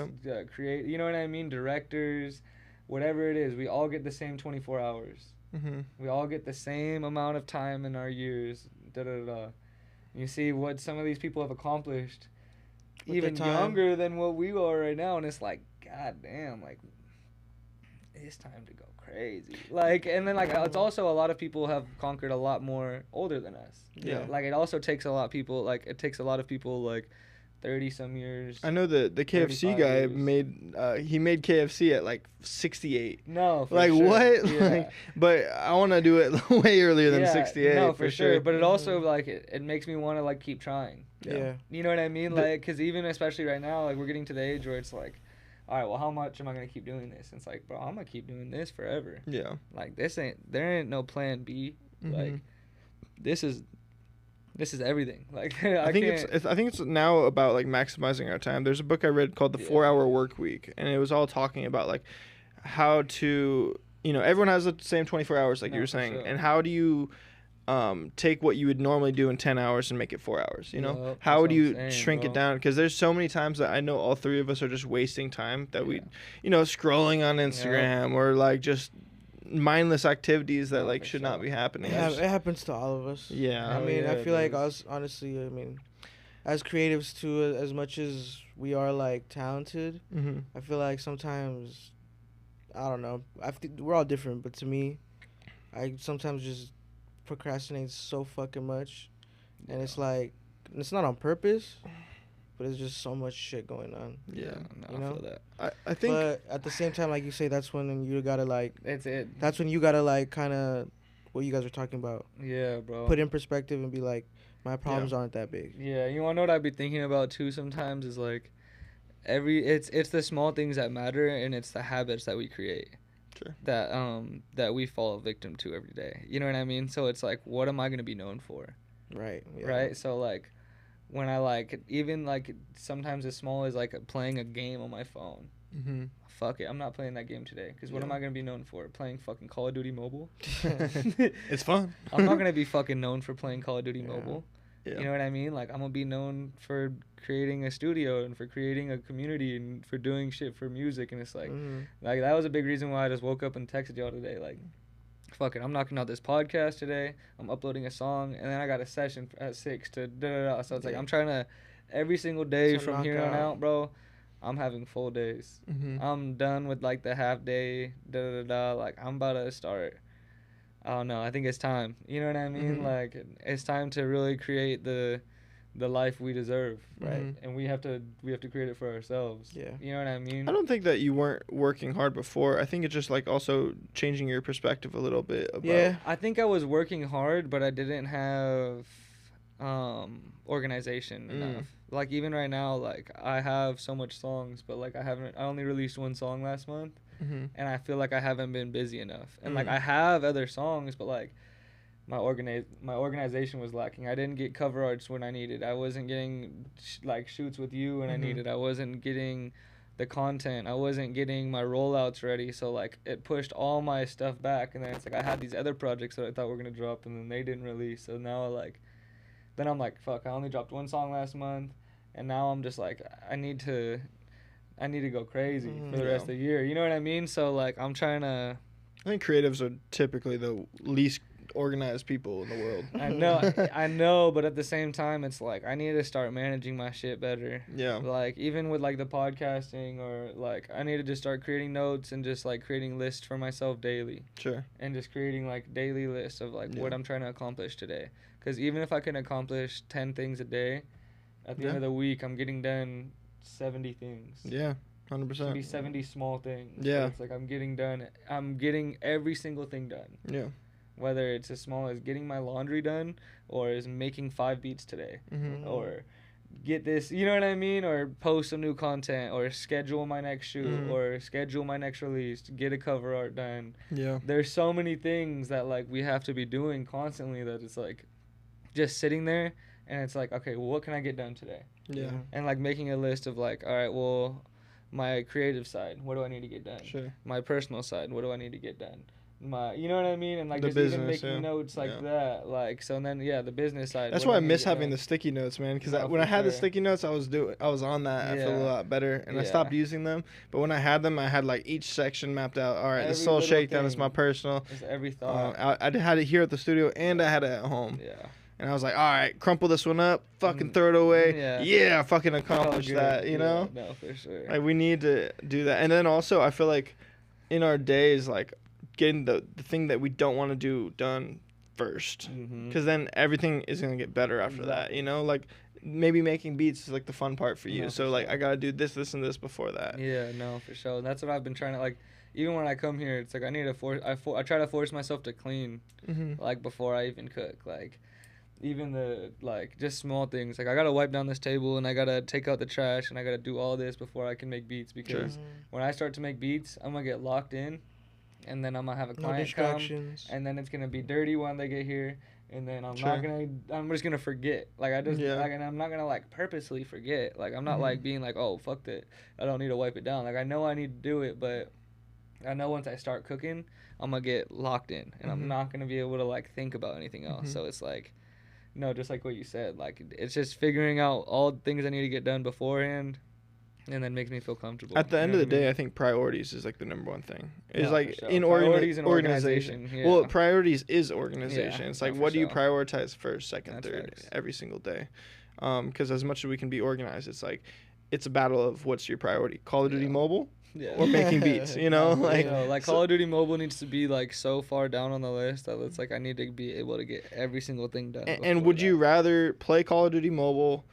create, you know what I mean, directors, whatever it is. We all get the same 24 hours. Mm-hmm. We all get the same amount of time in our years. Da da da. You see what some of these people have accomplished, With even their time. younger than what we are right now, and it's like, god damn, like, it's time to go crazy. Like, and then like, it's also a lot of people have conquered a lot more older than us. Yeah. Like, it also takes a lot of people. Like, it takes a lot of people like 30 some years. I know the KFC 35 guy years. made KFC at like 68. No, for Like sure. what? Yeah. Like, but I want to do it way earlier than Yeah, 68. No, for sure. But it also Mhm. like it makes me want to like keep trying. Yeah. You know what I mean? The- Like, cause even especially right now, like we're getting to the age where it's like, all right, well, how much am I gonna keep doing this? And it's like, bro, I'm gonna keep doing this forever. Yeah. Like, there ain't no plan B. Mhm. Like, this is everything. Like, I think can't- it's I think it's now about like maximizing our time. There's a book I read called The Yeah. 4-Hour Work Week, and it was all talking about like how to, everyone has the same 24 hours like No, you were for saying, sure. and how do you take what you would normally do in 10 hours and make it 4 hours, Yup, how that's would what you I'm saying, shrink bro. it down? Because there's so many times that I know all three of us are just wasting time that we, Yeah. scrolling on Instagram or like just mindless activities that No, like for should not sure. be happening. It happens to all of us. Yeah. I Hell mean, yeah, I it feel like does. us, honestly, I mean, as creatives too, as much as we are like talented, Mm-hmm. I feel like sometimes, I don't know, we're all different, but to me, I sometimes just procrastinate so fucking much, and it's like, it's not on purpose, but it's just so much shit going on. Yeah. No, You I know? feel that. I think But at the same time, like you say, that's when you gotta like, That's it. that's when you gotta like kind of, what you guys were talking about, Yeah, bro. put in perspective and be like, my problems aren't that big. Yeah, you wanna know what I'd be thinking about too sometimes is like it's the small things that matter, and it's the habits that we create. Sure. That we fall victim to every day. You know what I mean? So it's like, what am I gonna be known for? Right. Yeah. Right? So like when I like even like sometimes as small as like playing a game on my phone. Mm-hmm. Fuck it, I'm not playing that game today. Because what am Yeah. I gonna be known for? Playing fucking Call of Duty Mobile? It's fun. I'm not gonna be fucking known for playing Call of Duty Yeah. Mobile. Yeah. You know what I mean? Like, I'm gonna be known for creating a studio and for creating a community and for doing shit for music. And it's like, Mhm. like that was a big reason why I just woke up and texted y'all today. Like, fuck it, I'm knocking out this podcast today. I'm uploading a song, and then I got a session at 6 to da da da. So it's like Yeah. I'm trying to every single day To from knock here on out. out, bro. I'm having full days. Mm-hmm. I'm done with like the half day da da da. Like, I'm about to start. I don't know. I think it's time. You know what I mean? Mhm. Like, it's time to really create the life we deserve, right? Mhm. And we have to create it for ourselves. Yeah. You know what I mean? I don't think that you weren't working hard before. I think it's just like also changing your perspective a little bit about. Yeah. I think I was working hard, but I didn't have organization enough. Like, even right now, like, I have so much songs, but like I only released one song last month, Mm-hmm. and I feel like I haven't been busy enough. And like, Mm. I have other songs, but like my organization was lacking. I didn't get cover arts when I needed. I wasn't getting like shoots with you when I Mhm. needed. I wasn't getting the content. I wasn't getting my rollouts ready, so like it pushed all my stuff back. And then it's like I had these other projects that I thought were gonna drop, and then they didn't release. So now then I'm like, fuck, I only dropped one song last month, and now I'm just like, I need to go crazy for the rest of the year. You know what I mean? So like I'm trying to. I think creatives are typically the least organized people in the world. I know, but at the same time, it's like I need to start managing my shit better. Yeah. Like even with like the podcasting, or like I need to just start creating notes and just like creating lists for myself daily. Sure. And just creating like daily lists of like what I'm trying to accomplish today. Because even if I can accomplish 10 things a day, at the end of the week, I'm getting done 70 things. Yeah. 100%. Maybe 70 small things. Yeah. So it's like I'm getting every single thing done. Yeah. Whether it's as small as getting my laundry done, or is making 5 beats today, or get this, you know what I mean, or post some new content, or schedule my next shoot, or schedule my next release, get a cover art done. Yeah. There's so many things that like we have to be doing constantly that it's like just sitting there, and it's like, okay, well, what can I get done today? Yeah. And like making a list of like, all right, well, my creative side, what do I need to get done? Sure. My personal side, what do I need to get done? You know what I mean? And like the just business, even making notes like that, like, so. And then the business side. That's why I miss having the sticky notes, man, because when I had the sticky notes, I was on that. I felt a lot better, and I stopped using them. But when I had them, I had like each section mapped out. All right, the Soul ShakeDown is my personal. It's every thought. I had it here at the studio, and I had it at home. Yeah. And I was like, all right, crumple this one up, fucking throw it away. Yeah, fucking accomplish that, you know? No, for sure. Like, we need to do that. And then also, I feel like in our days, like, getting the thing that we don't want to do done first. Because then everything is going to get better after that, you know? Like, maybe making beats is, like, the fun part for you. So, like, I got to do this, and this before that. Yeah, no, for sure. And that's what I've been trying to, like, even when I come here, it's like I need to I try to force myself to clean, like, before I even cook. Like, even the, like, just small things. Like, I got to wipe down this table, and I got to take out the trash, and I got to do all this before I can make beats. Because when I start to make beats, I'm going to get locked in, and then I'm going to have a client come, and then it's going to be dirty when they get here, and then I'm just going to forget. Like, and I'm not going to, like, purposely forget. Like, I'm not, like, being like, oh, fuck that, I don't need to wipe it down. Like, I know I need to do it, but I know once I start cooking, I'm going to get locked in, and I'm not going to be able to, like, think about anything else. So it's like, no, just like what you said, like, it's just figuring out all the things I need to get done beforehand, and then makes me feel comfortable. At the end of the day, I think priorities is, like, the number one thing. It's like in priorities and organization. Well, priorities is organization. It's like, what do you prioritize first, second, third, every single day? Because as much as we can be organized, it's like, it's a battle of what's your priority. Call of Duty Mobile? Or making beats, you know? Like Call of Duty Mobile needs to be, like, so far down on the list that it's like I need to be able to get every single thing done. And would you rather play Call of Duty Mobile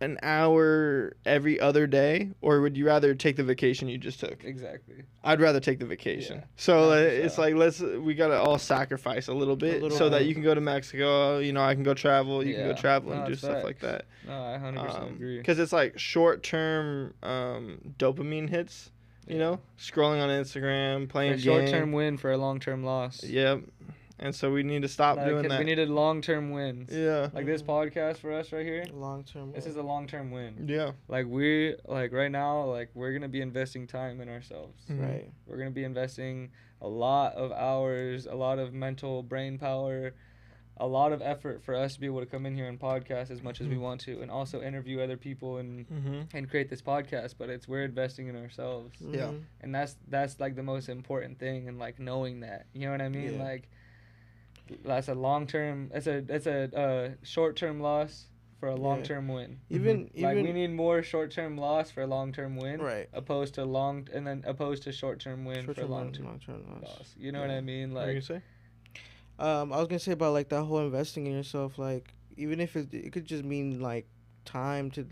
an hour every other day, or would you rather take the vacation you just took? Exactly. I'd rather take the vacation. So it's like, we gotta all sacrifice a little bit so that you can go to Mexico, you know, I can go travel, you can go travel and do stuff like that. No, I 100% agree. Because it's like short-term dopamine hits, you know, scrolling on Instagram, playing games. A short-term win for a long-term loss. Yep. And so we need to stop doing that. We needed long-term wins. Yeah. Like this podcast for us right here. Long-term. This is a long-term win. Yeah. Like right now, like we're going to be investing time in ourselves. Right. We're going to be investing a lot of hours, a lot of mental brain power, a lot of effort for us to be able to come in here and podcast as much as we want to, and also interview other people and create this podcast. But we're investing in ourselves. Yeah. And that's like the most important thing, and like knowing that, you know what I mean? Like, that's a long-term, it's a short-term loss for a long-term win. Even we need more short-term loss for a long-term win, right? Opposed to short-term win for long-term loss. You know what I mean? Like, what are you gonna say? I was gonna say about like that whole investing in yourself. Like, even if it could just mean like time to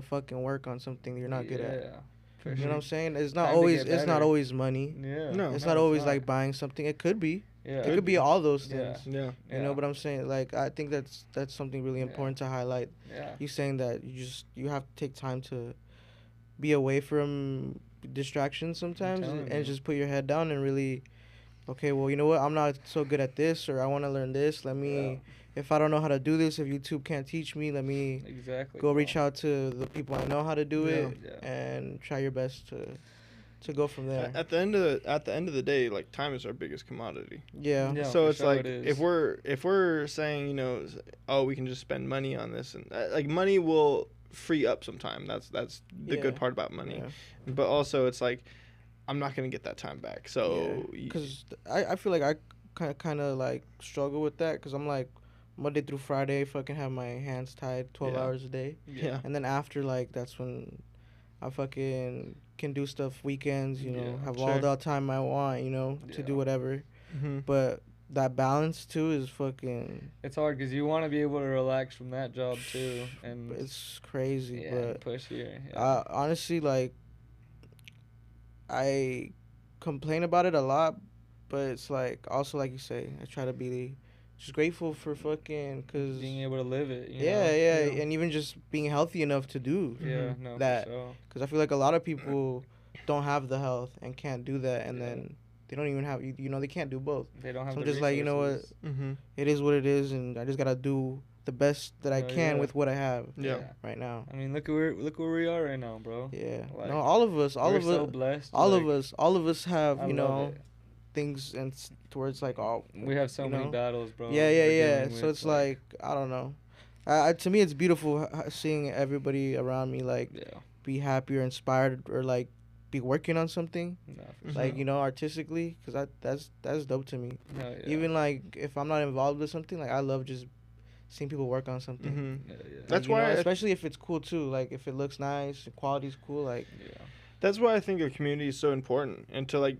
fucking work on something you're not good at. For you sure. know what I'm saying? It's not always money. Yeah. No. It's not always like buying something. It could be. Yeah. It could be all those things. Yeah. You know, but I'm saying, like, I think that's something really important to highlight. Yeah. You saying that you have to take time to be away from distractions sometimes and just put your head down and really, okay, well, you know what? I'm not so good at this, or I want to learn this. Let me if I don't know how to do this, if YouTube can't teach me, let me go reach out to the people I know how to do it and try your best to go from there. At the end of the day, like, time is our biggest commodity. Yeah. So it's like if we're saying, you know, oh, we can just spend money on this, and like money will free up sometime. That's the good part about money. Yeah. But also it's like I'm not gonna get that time back. So because I feel like I kind of like struggle with that because I'm like Monday through Friday fucking have my hands tied 12 hours a day. Yeah. And then after, like, that's when I fucking can do stuff weekends, you know, have all the time I want, you know, to do whatever. Mm-hmm. But that balance too is fucking. It's hard because you want to be able to relax from that job too, and it's crazy. But push here. Honestly, like, I complain about it a lot, but it's like also like you say, I try to be just grateful for fucking cause being able to live it. You know? And even just being healthy enough to do that. Because I feel like a lot of people don't have the health and can't do that, and then they don't even have you know they can't do both. They don't have. So I'm just resources. Like, you know what, it is what it is, and I just gotta do the best that I can with what I have right now. I mean, look where we are right now, bro. Yeah. Like, no, all of us, we're so blessed. All of us have, you know, things and towards like all. We have so many battles, bro. Yeah. So it's like I don't know. To me, it's beautiful seeing everybody around me like be happy or inspired or like be working on something, like you know, artistically, because that's dope to me. Even like if I'm not involved with something, like I love just seeing people work on something. That's why, especially if it's cool too. Like if it looks nice, the quality's cool. Like that's why I think a community is so important, and to like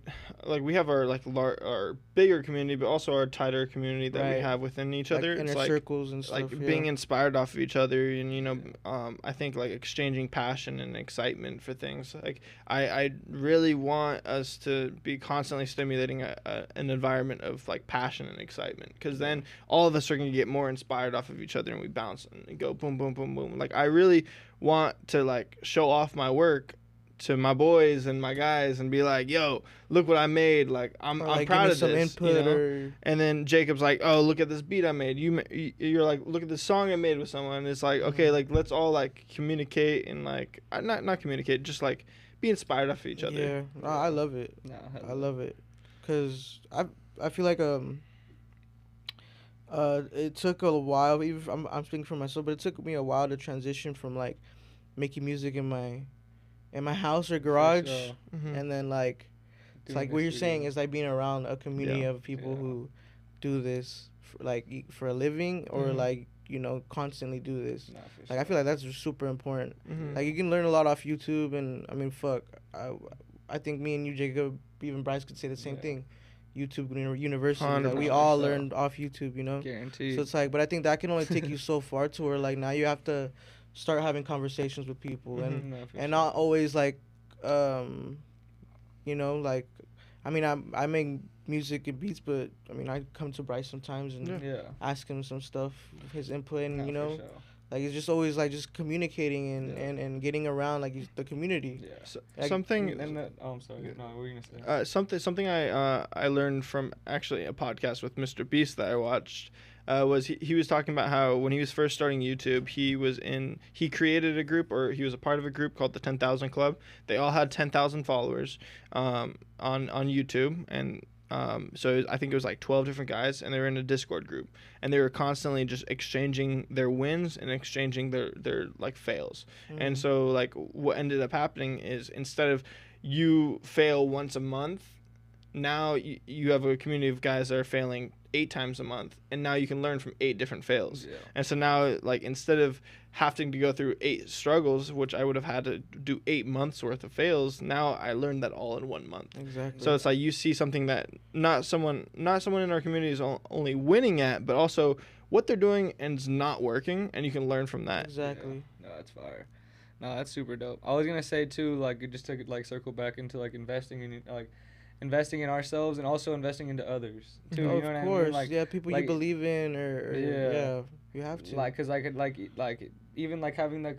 we have our like our bigger community, but also our tighter community that we have within each other. Inner it's circles and stuff. Like being inspired off of each other, and you know, I think like exchanging passion and excitement for things. Like I really want us to be constantly stimulating an environment of like passion and excitement, because then all of us are gonna get more inspired off of each other, and we bounce and go boom, boom, boom, boom. Like I really want to like show off my work to my boys and my guys and be like, yo, look what I made. Like I'm proud of this. You know? And then Jacob's like, oh, look at this beat I made. You're like, look at this song I made with someone. It's like, okay, like let's all like communicate and like not communicate, just like be inspired off of each other. Yeah, I love it. I love it, cause I feel like it took a while. Even I'm speaking for myself, but it took me a while to transition from like making music in my house or garage, and then like it's like what you're saying is like being around a community of people who do this for a living or like, you know, constantly do this. Like I feel like that's super important. Like you can learn a lot off YouTube, and I mean fuck, I think me and you, Jacob, even Bryce could say the same thing. YouTube University, like we all learned off YouTube, you know. Guaranteed. So it's like, but I think that can only take you so far to where like now you have to start having conversations with people and not always like you know, like I mean I make music and beats, but I mean I come to Bryce sometimes and ask him some stuff, his input, and you know, like it's just always like just communicating and getting around like the community. So, like, something. I'm sorry. No, what were you gonna say? Something I learned from actually a podcast with Mr. Beast that I watched. Was he was talking about how when he was first starting YouTube, he created a group, or he was a part of a group called the 10,000 Club. They all had 10,000 followers on YouTube, and so I think it was like 12 different guys, and they were in a Discord group, and they were constantly just exchanging their wins and exchanging their like fails. And so like what ended up happening is instead of you fail once a month, now you have a community of guys that are failing 8 times a month, and now you can learn from 8 different fails. And so now, like, instead of having to go through 8 struggles, which I would have had to do 8 months worth of fails, now I learned that all in 1 month. Exactly. So it's like you see something that not someone in our community is only winning at, but also what they're doing and it's not working, and you can learn from that. Exactly. No, that's fire. No, that's super dope. I was gonna say too, like, just to like circle back into like investing in ourselves and also investing into others too. You know what I mean? Of course, people you believe in, or you have to. Like, cause I could like even like having the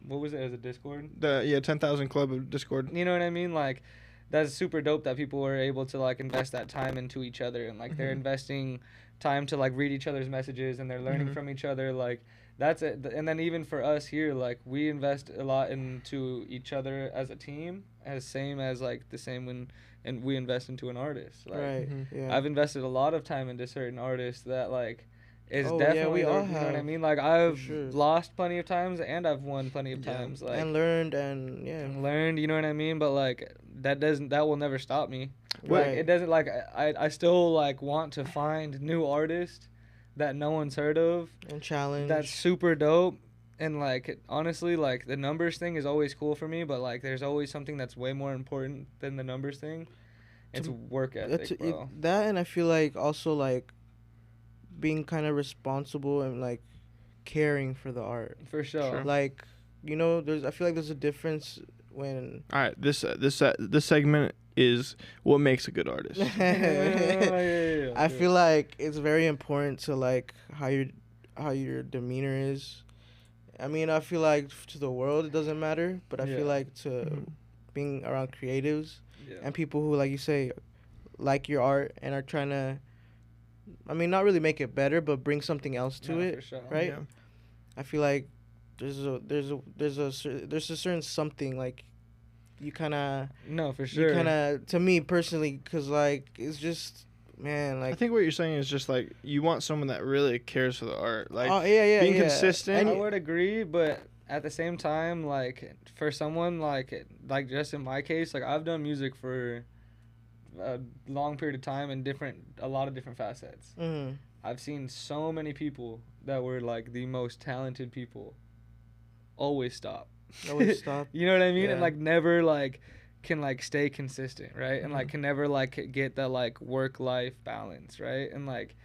what was it as a Discord? 10,000 Club of Discord. You know what I mean? Like, that's super dope that people were able to like invest that time into each other, and like they're investing time to like read each other's messages, and they're learning from each other. Like that's it. And then even for us here, like we invest a lot into each other as a team, as same as like the same when and we invest into an artist. Like, Right. Yeah. I've invested a lot of time into certain artists that like is Oh, yeah, definitely we all you know what I have, mean. Like I've sure. lost plenty of times and I've won plenty of times. Like and learned and and learned, you know what I mean. But like that will never stop me. Right. Like it doesn't like I still like want to find new artists that no one's heard of and challenge. that's super dope. And like honestly, like the numbers thing is always cool for me, but like there's always something that's way more important than the numbers thing. It's work ethic, bro. That, and I feel like also like being kind of responsible and like caring for the art. For sure. Like, you know, I feel like there's a difference when. All right, this segment is what makes a good artist. I feel like it's very important to like how your demeanor is. I mean, I feel like to the world it doesn't matter, but I feel like to being around creatives and people who, like you say, like your art and are trying to, I mean, not really make it better, but bring something else to it, for sure. right? Yeah. I feel like there's a certain something like you kind of. No, for sure. You kind of, to me personally, because like it's just, man, like I think what you're saying is just like you want someone that really cares for the art, like being consistent. I would agree, but at the same time, like for someone like just in my case, like I've done music for a long period of time in a lot of different facets. Mm-hmm. I've seen so many people that were like the most talented people always stop. Always stop. You know what I mean? Yeah. And like never like can like stay consistent, right? And like can never like get that like work-life balance, right? And like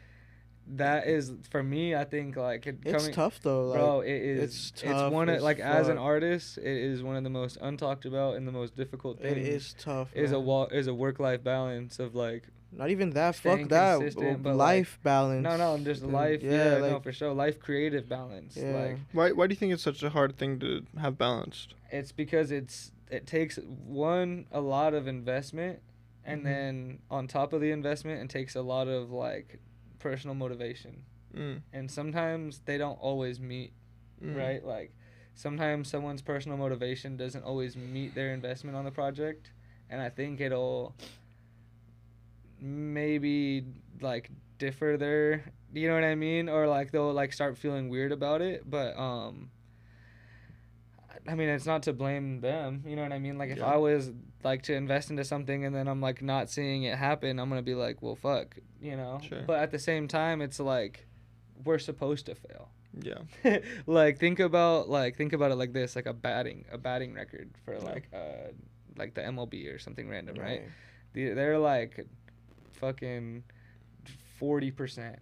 that is for me, I think like it's tough though, like, bro. It is. It's tough. It's one of as like fuck. as an artist, it is one of the most untalked about and the most difficult things. It is tough. Is man. is a work-life balance of like Not even that. staying Fuck that. consistent, but, Life balance. no, just life. Yeah, Yeah, no, like, for sure. Life creative balance. Yeah. Like Why do you think it's such a hard thing to have balanced? it's because it takes a lot of investment, and then on top of the investment, it takes a lot of like personal motivation. And sometimes they don't always meet, right? Like sometimes someone's personal motivation doesn't always meet their investment on the project, and I think it'll maybe like differ there, you know what I mean? Or like they'll like start feeling weird about it, but I mean, it's not to blame them, you know what I mean? Like if I was like to invest into something and then I'm like not seeing it happen, I'm gonna be like, well, fuck, you know? Sure. But at the same time, it's like we're supposed to fail. Yeah. Like think about it like this, like a batting record for like the MLB or something random, right? They're like fucking 40%,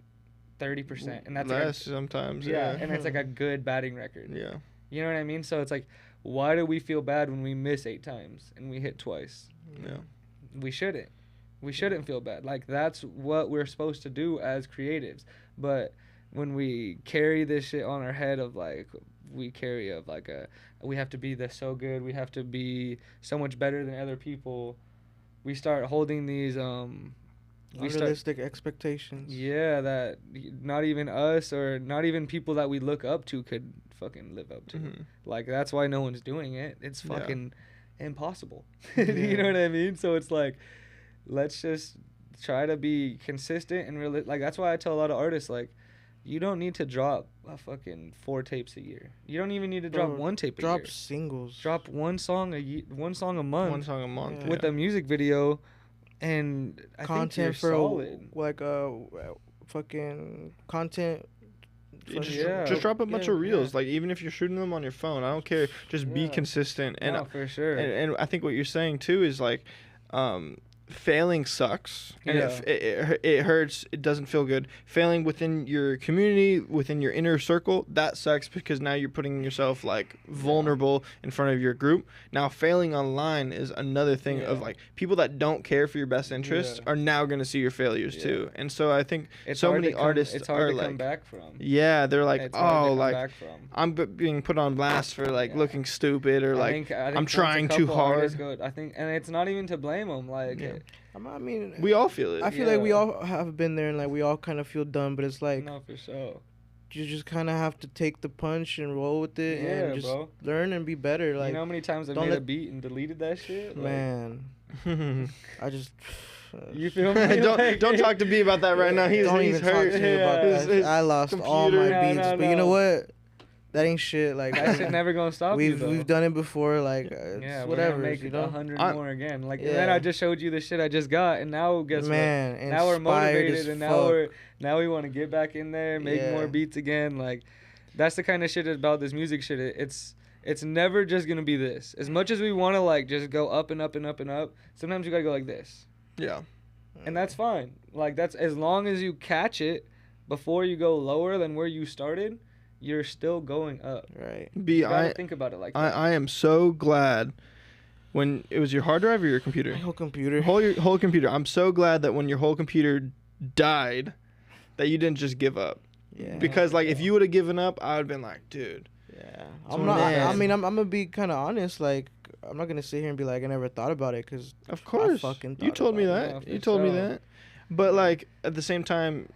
30%, and that's less like sometimes. and it's like a good batting record. Yeah. You know what I mean? So it's like, why do we feel bad when we miss 8 times and we hit twice? Yeah. We shouldn't. We shouldn't feel bad. Like that's what we're supposed to do as creatives. But when we carry this shit on our head of like we have to be this so good, we have to be so much better than other people, we start holding these unrealistic expectations. Yeah, that not even us or not even people that we look up to could fucking live up to. Like that's why no one's doing it. It's fucking impossible. You know what I mean? So it's like, let's just try to be consistent and really like that's why I tell a lot of artists like, you don't need to drop a fucking 4 tapes a year. You don't even need to drop 1 tape a year. Drop singles. Drop one song a month. 1 song a month. With a music video, and I content think you're for solid. Like fucking content. Just drop a bunch of reels. Like even if you're shooting them on your phone, I don't care. Just be consistent. And for sure. And I think what you're saying too is like, failing sucks, and Yeah. it hurts. It doesn't feel good. Failing within your community, within your inner circle, that sucks because now you're putting yourself like vulnerable in front of your group. Now failing online is another thing of like people that don't care for your best interests are now going to see your failures too. And so I think so many artists it's hard are to like, come back from. yeah, they're like, It's hard to oh, come like back from. I'm being put on blast for like looking stupid or like I think I'm trying once a too couple artists hard. I think, and it's not even to blame them. Like, I mean, We all feel it. I feel like we all have been there, and like we all kind of feel dumb, but it's like no, for sure. you just kind of have to take the punch and roll with it, and just learn and be better. Like, you know how many times I made a beat and deleted that shit? Man, I just. You feel me? Don't talk to B about that right now. He's hurt. Talk to me about that. I lost all my beats, but you know what? That ain't shit. Like that shit never gonna stop. We've done it before. Like yeah, whatever. We're gonna make you know, 100 more again. Like and then I just showed you the shit I just got, and now guess what? Now we're motivated, and now we want to get back in there, make more beats again. Like that's the kind of shit about this music shit. It's never just gonna be this. As much as we want to like just go up and up and up and up, sometimes you gotta go like this. Yeah. And that's fine. Like that's as long as you catch it before you go lower than where you started. You're still going up. Right. You gotta think about it like that. I am so glad when it was your hard drive or your computer? My whole computer. Your whole computer. I'm so glad that when your whole computer died, that you didn't just give up. Yeah. Because like if you would have given up, I would have been like, dude. Yeah. I'm not. I mean, I'm gonna be kind of honest. Like I'm not gonna sit here and be like I never thought about it because of course you told me that. You told me that. But like at the same time,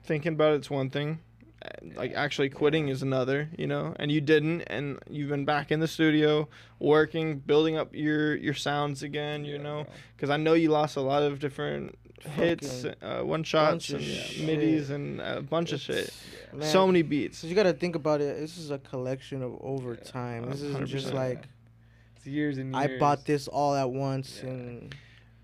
thinking about it's one thing. Like actually quitting is another, you know, and you didn't, and you've been back in the studio working, building up your sounds again, you know, because I know you lost a lot of different hits, one shots, and midis, and a bunch of shit. Man, so many beats. So you gotta think about it. This is a collection of over time. This isn't just like it's years and years. I bought this all at once and.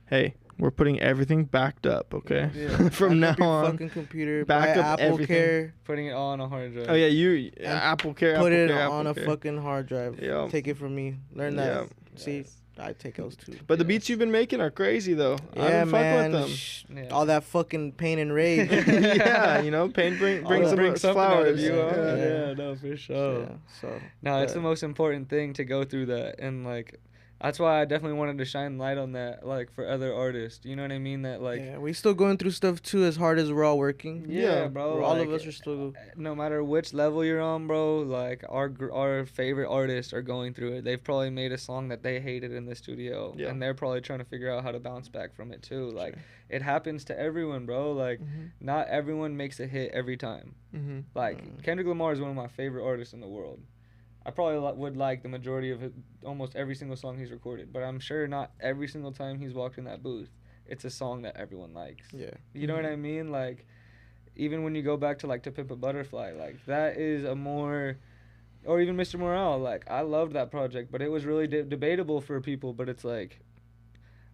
Hey. We're putting everything backed up, okay? Yeah. From now on, fucking computer, back up Apple everything. Care, putting it all on a hard drive. Oh yeah, Apple Care. Put Apple it Care, on Apple a fucking hard drive. Yep. Take it from me. Learn that. Yep. See, I take those too. But the beats you've been making are crazy though. Yeah, I don't man. fuck with them. All that fucking pain and rage. Yeah, you know, pain brings some flowers. Yeah, no, for sure. Yeah, so no, it's the most important thing to go through that, and like. That's why I definitely wanted to shine light on that, like, for other artists. You know what I mean? That, like... Yeah, we still going through stuff, too, as hard as we're all working. Yeah, bro. All of us are still... No matter which level you're on, bro, like, our favorite artists are going through it. They've probably made a song that they hated in the studio, and they're probably trying to figure out how to bounce back from it, too. Like, it happens to everyone, bro. Like, not everyone makes a hit every time. Like, Kendrick Lamar is one of my favorite artists in the world. I probably would like the majority of almost every single song he's recorded, but I'm sure not every single time he's walked in that booth, it's a song that everyone likes. Yeah. You know what I mean? Like, even when you go back to, like, To Pimp a Butterfly, like, that is a more... Or even Mr. Morale, like, I loved that project, but it was really debatable for people, but it's, like...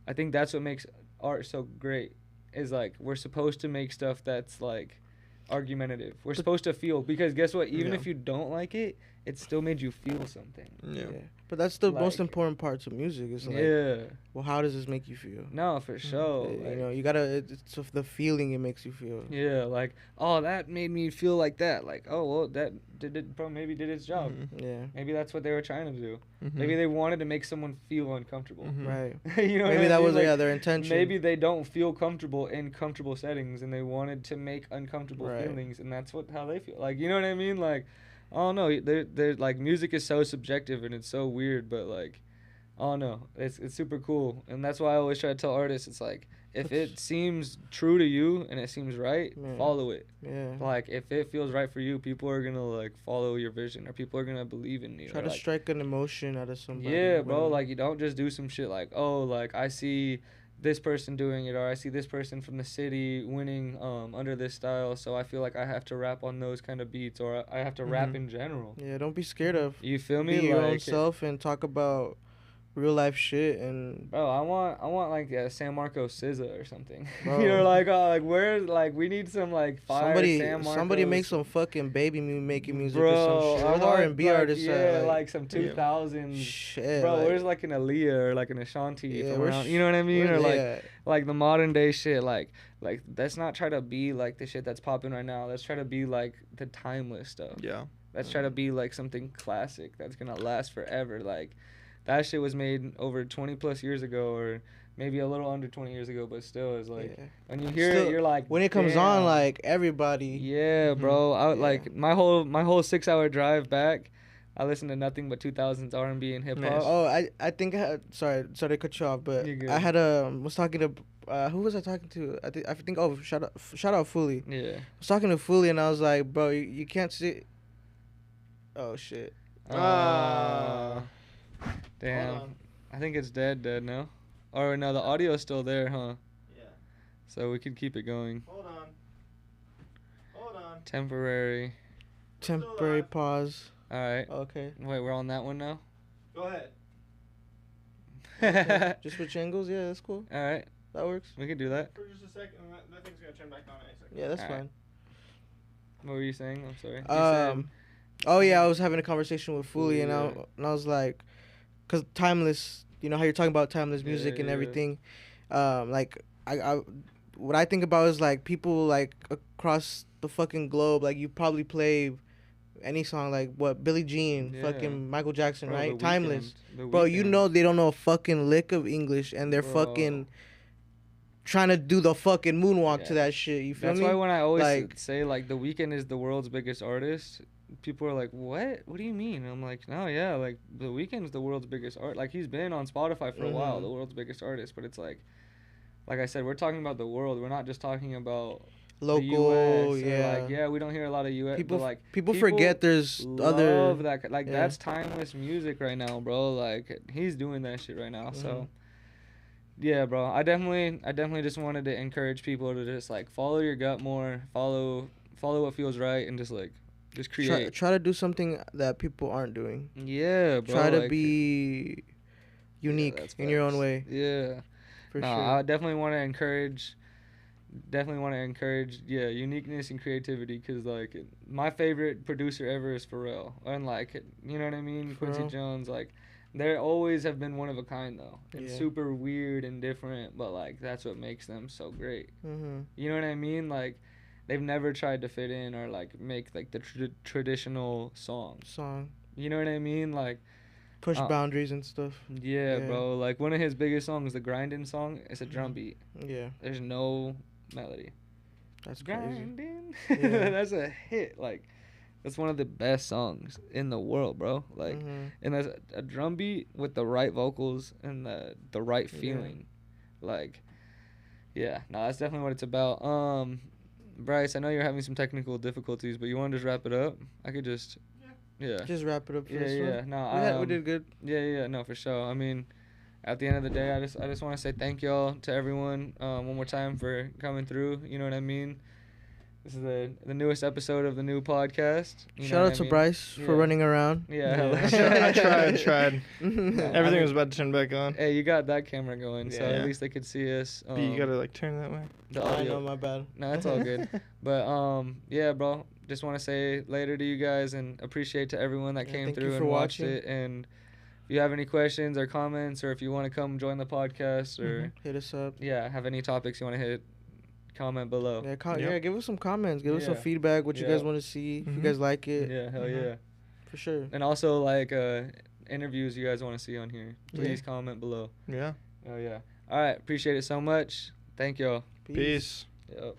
I think that's what makes art so great, is, like, we're supposed to make stuff that's, like, argumentative. We're supposed to feel, because guess what? Even if you don't like it, it still made you feel something. Yeah. But that's the most important part to music. Is like, well, how does this make you feel? No, for sure. You know, you gotta. It's the feeling it makes you feel. Yeah, like, oh, that made me feel like that. Like, oh, well, that maybe did its job. Yeah. Maybe that's what they were trying to do. Maybe they wanted to make someone feel uncomfortable. Right. You know, maybe that was like, their intention. Maybe they don't feel comfortable in comfortable settings, and they wanted to make uncomfortable feelings, and that's how they feel. Like, you know what I mean? Like. I don't know. They're like, music is so subjective and it's so weird, but like, I don't know. It's super cool, and that's why I always try to tell artists, it's like, if it seems true to you and it seems right, follow it. Yeah. Like, if it feels right for you, people are gonna like follow your vision, or people are gonna believe in you. Try to strike an emotion out of somebody. Yeah, bro. Like, you don't just do some shit like, oh, like, I see this person doing it, or I see this person from the city winning under this style, so I feel like I have to rap on those kind of beats, or I have to rap in general. Yeah, don't be scared of. You feel me? Be your own self and talk about real life shit. And bro, I want like a San Marcos SZA or something. Bro. You know, like where like we need some like fire San Marcos. Somebody make some fucking baby making music bro, or some shit. Where R&B artists yeah, at? like some 2000s. Shit, bro, like, where's like an Aaliyah or like an Ashanti from where's- around, you know what I mean? Or where's like the modern day shit, like let's not try to be like the shit that's popping right now. Let's try to be like the timeless stuff. Yeah. Let's try to be like something classic that's gonna last forever. Like that shit was made over 20 plus years ago, or maybe a little under 20 years ago, but still is like when you hear it, you're like, when it comes damn. on, like everybody. Yeah, bro. I like my whole 6-hour drive back. I listened to nothing but 2000s R&B and hip hop. Nice. Oh, I think I had, sorry to cut you off, but You're good. I had was talking to who was I talking to? I think shout out Fully. Yeah. I was talking to Fully and I was like, bro, you can't see. Oh shit. Damn. I think it's dead now. Or no, the audio's still there, huh? Yeah. So we could keep it going. Hold on. Temporary. Pause. All right. Okay. Wait, we're on that one now? Go ahead. Okay. Just switch angles. Yeah, that's cool. All right. That works. We could do that. For just a second, that thing's gonna turn back on in a second. Yeah, that's All right. fine. What were you saying? I'm sorry. You said- Oh yeah, I was having a conversation with Fully, and I was like, cause timeless, you know how you're talking about timeless music and everything, like I what I think about is like people like across the fucking globe, like you probably play any song like what Billie Jean, fucking Michael Jackson, Bro, right? The Timeless, Weeknd. bro. You know they don't know a fucking lick of English, and they're fucking trying to do the fucking moonwalk to that shit. You feel That's me? why when I always Like- say like The Weeknd is the world's biggest artist, people are like, "What? What do you mean?" And I'm like, "No, yeah, like The Weeknd's the world's biggest art. Like he's been on Spotify for a while, the world's biggest artist. But it's like I said, we're talking about the world. We're not just talking about local, the US, or, like, we don't hear a lot of US. People, but like people forget there's other. love that. Like that's timeless music right now, bro. Like he's doing that shit right now. So. Yeah, bro. I definitely just wanted to encourage people to just like follow your gut more, follow what feels right, and just create. Try to do something that people aren't doing. Yeah, bro. Try to be unique in your own way. Yeah. For no, sure. I definitely want to encourage. Yeah, uniqueness and creativity, because like my favorite producer ever is Pharrell, and like you know what I mean, Quincy Pharrell. Jones, like. They always have been one of a kind though, and super weird and different, but like that's what makes them so great. You know what I mean? Like they've never tried to fit in or like make like the traditional song. You know what I mean? Like push boundaries and stuff. Yeah, bro. Like one of his biggest songs, the Grindin' song, it's a drum beat. Yeah. There's no melody. That's crazy. Grindin'. Yeah. That's a hit. Like. That's one of the best songs in the world, bro. Like, and there's a drum beat with the right vocals and the right feeling. Like, yeah, no, that's definitely what it's about. Bryce, I know you're having some technical difficulties, but you want to just wrap it up? I could just, just wrap it up. For this yeah. one. No, we did good. Yeah, no, for sure. I mean, at the end of the day, I just want to say thank y'all to everyone one more time for coming through. You know what I mean? This is the newest episode of the new podcast. Shout out to Bryce for running around. Yeah. I tried. Everything was about to turn back on. Hey, you got that camera going, so at least they could see us. But you gotta like turn that way. The audio. I know, my bad. No, it's all good. But yeah, bro. Just want to say later to you guys and appreciate to everyone that came through and watched it. And if you have any questions or comments, or if you want to come join the podcast, or hit us up. Yeah, have any topics you want to hit. Comment below. Yeah, give us some comments. Give us some feedback. What you guys want to see. If you guys like it. Yeah, hell yeah. For sure. And also like interviews you guys want to see on here. Please comment below. Yeah. Oh yeah. All right. Appreciate it so much. Thank y'all. Peace. Yep.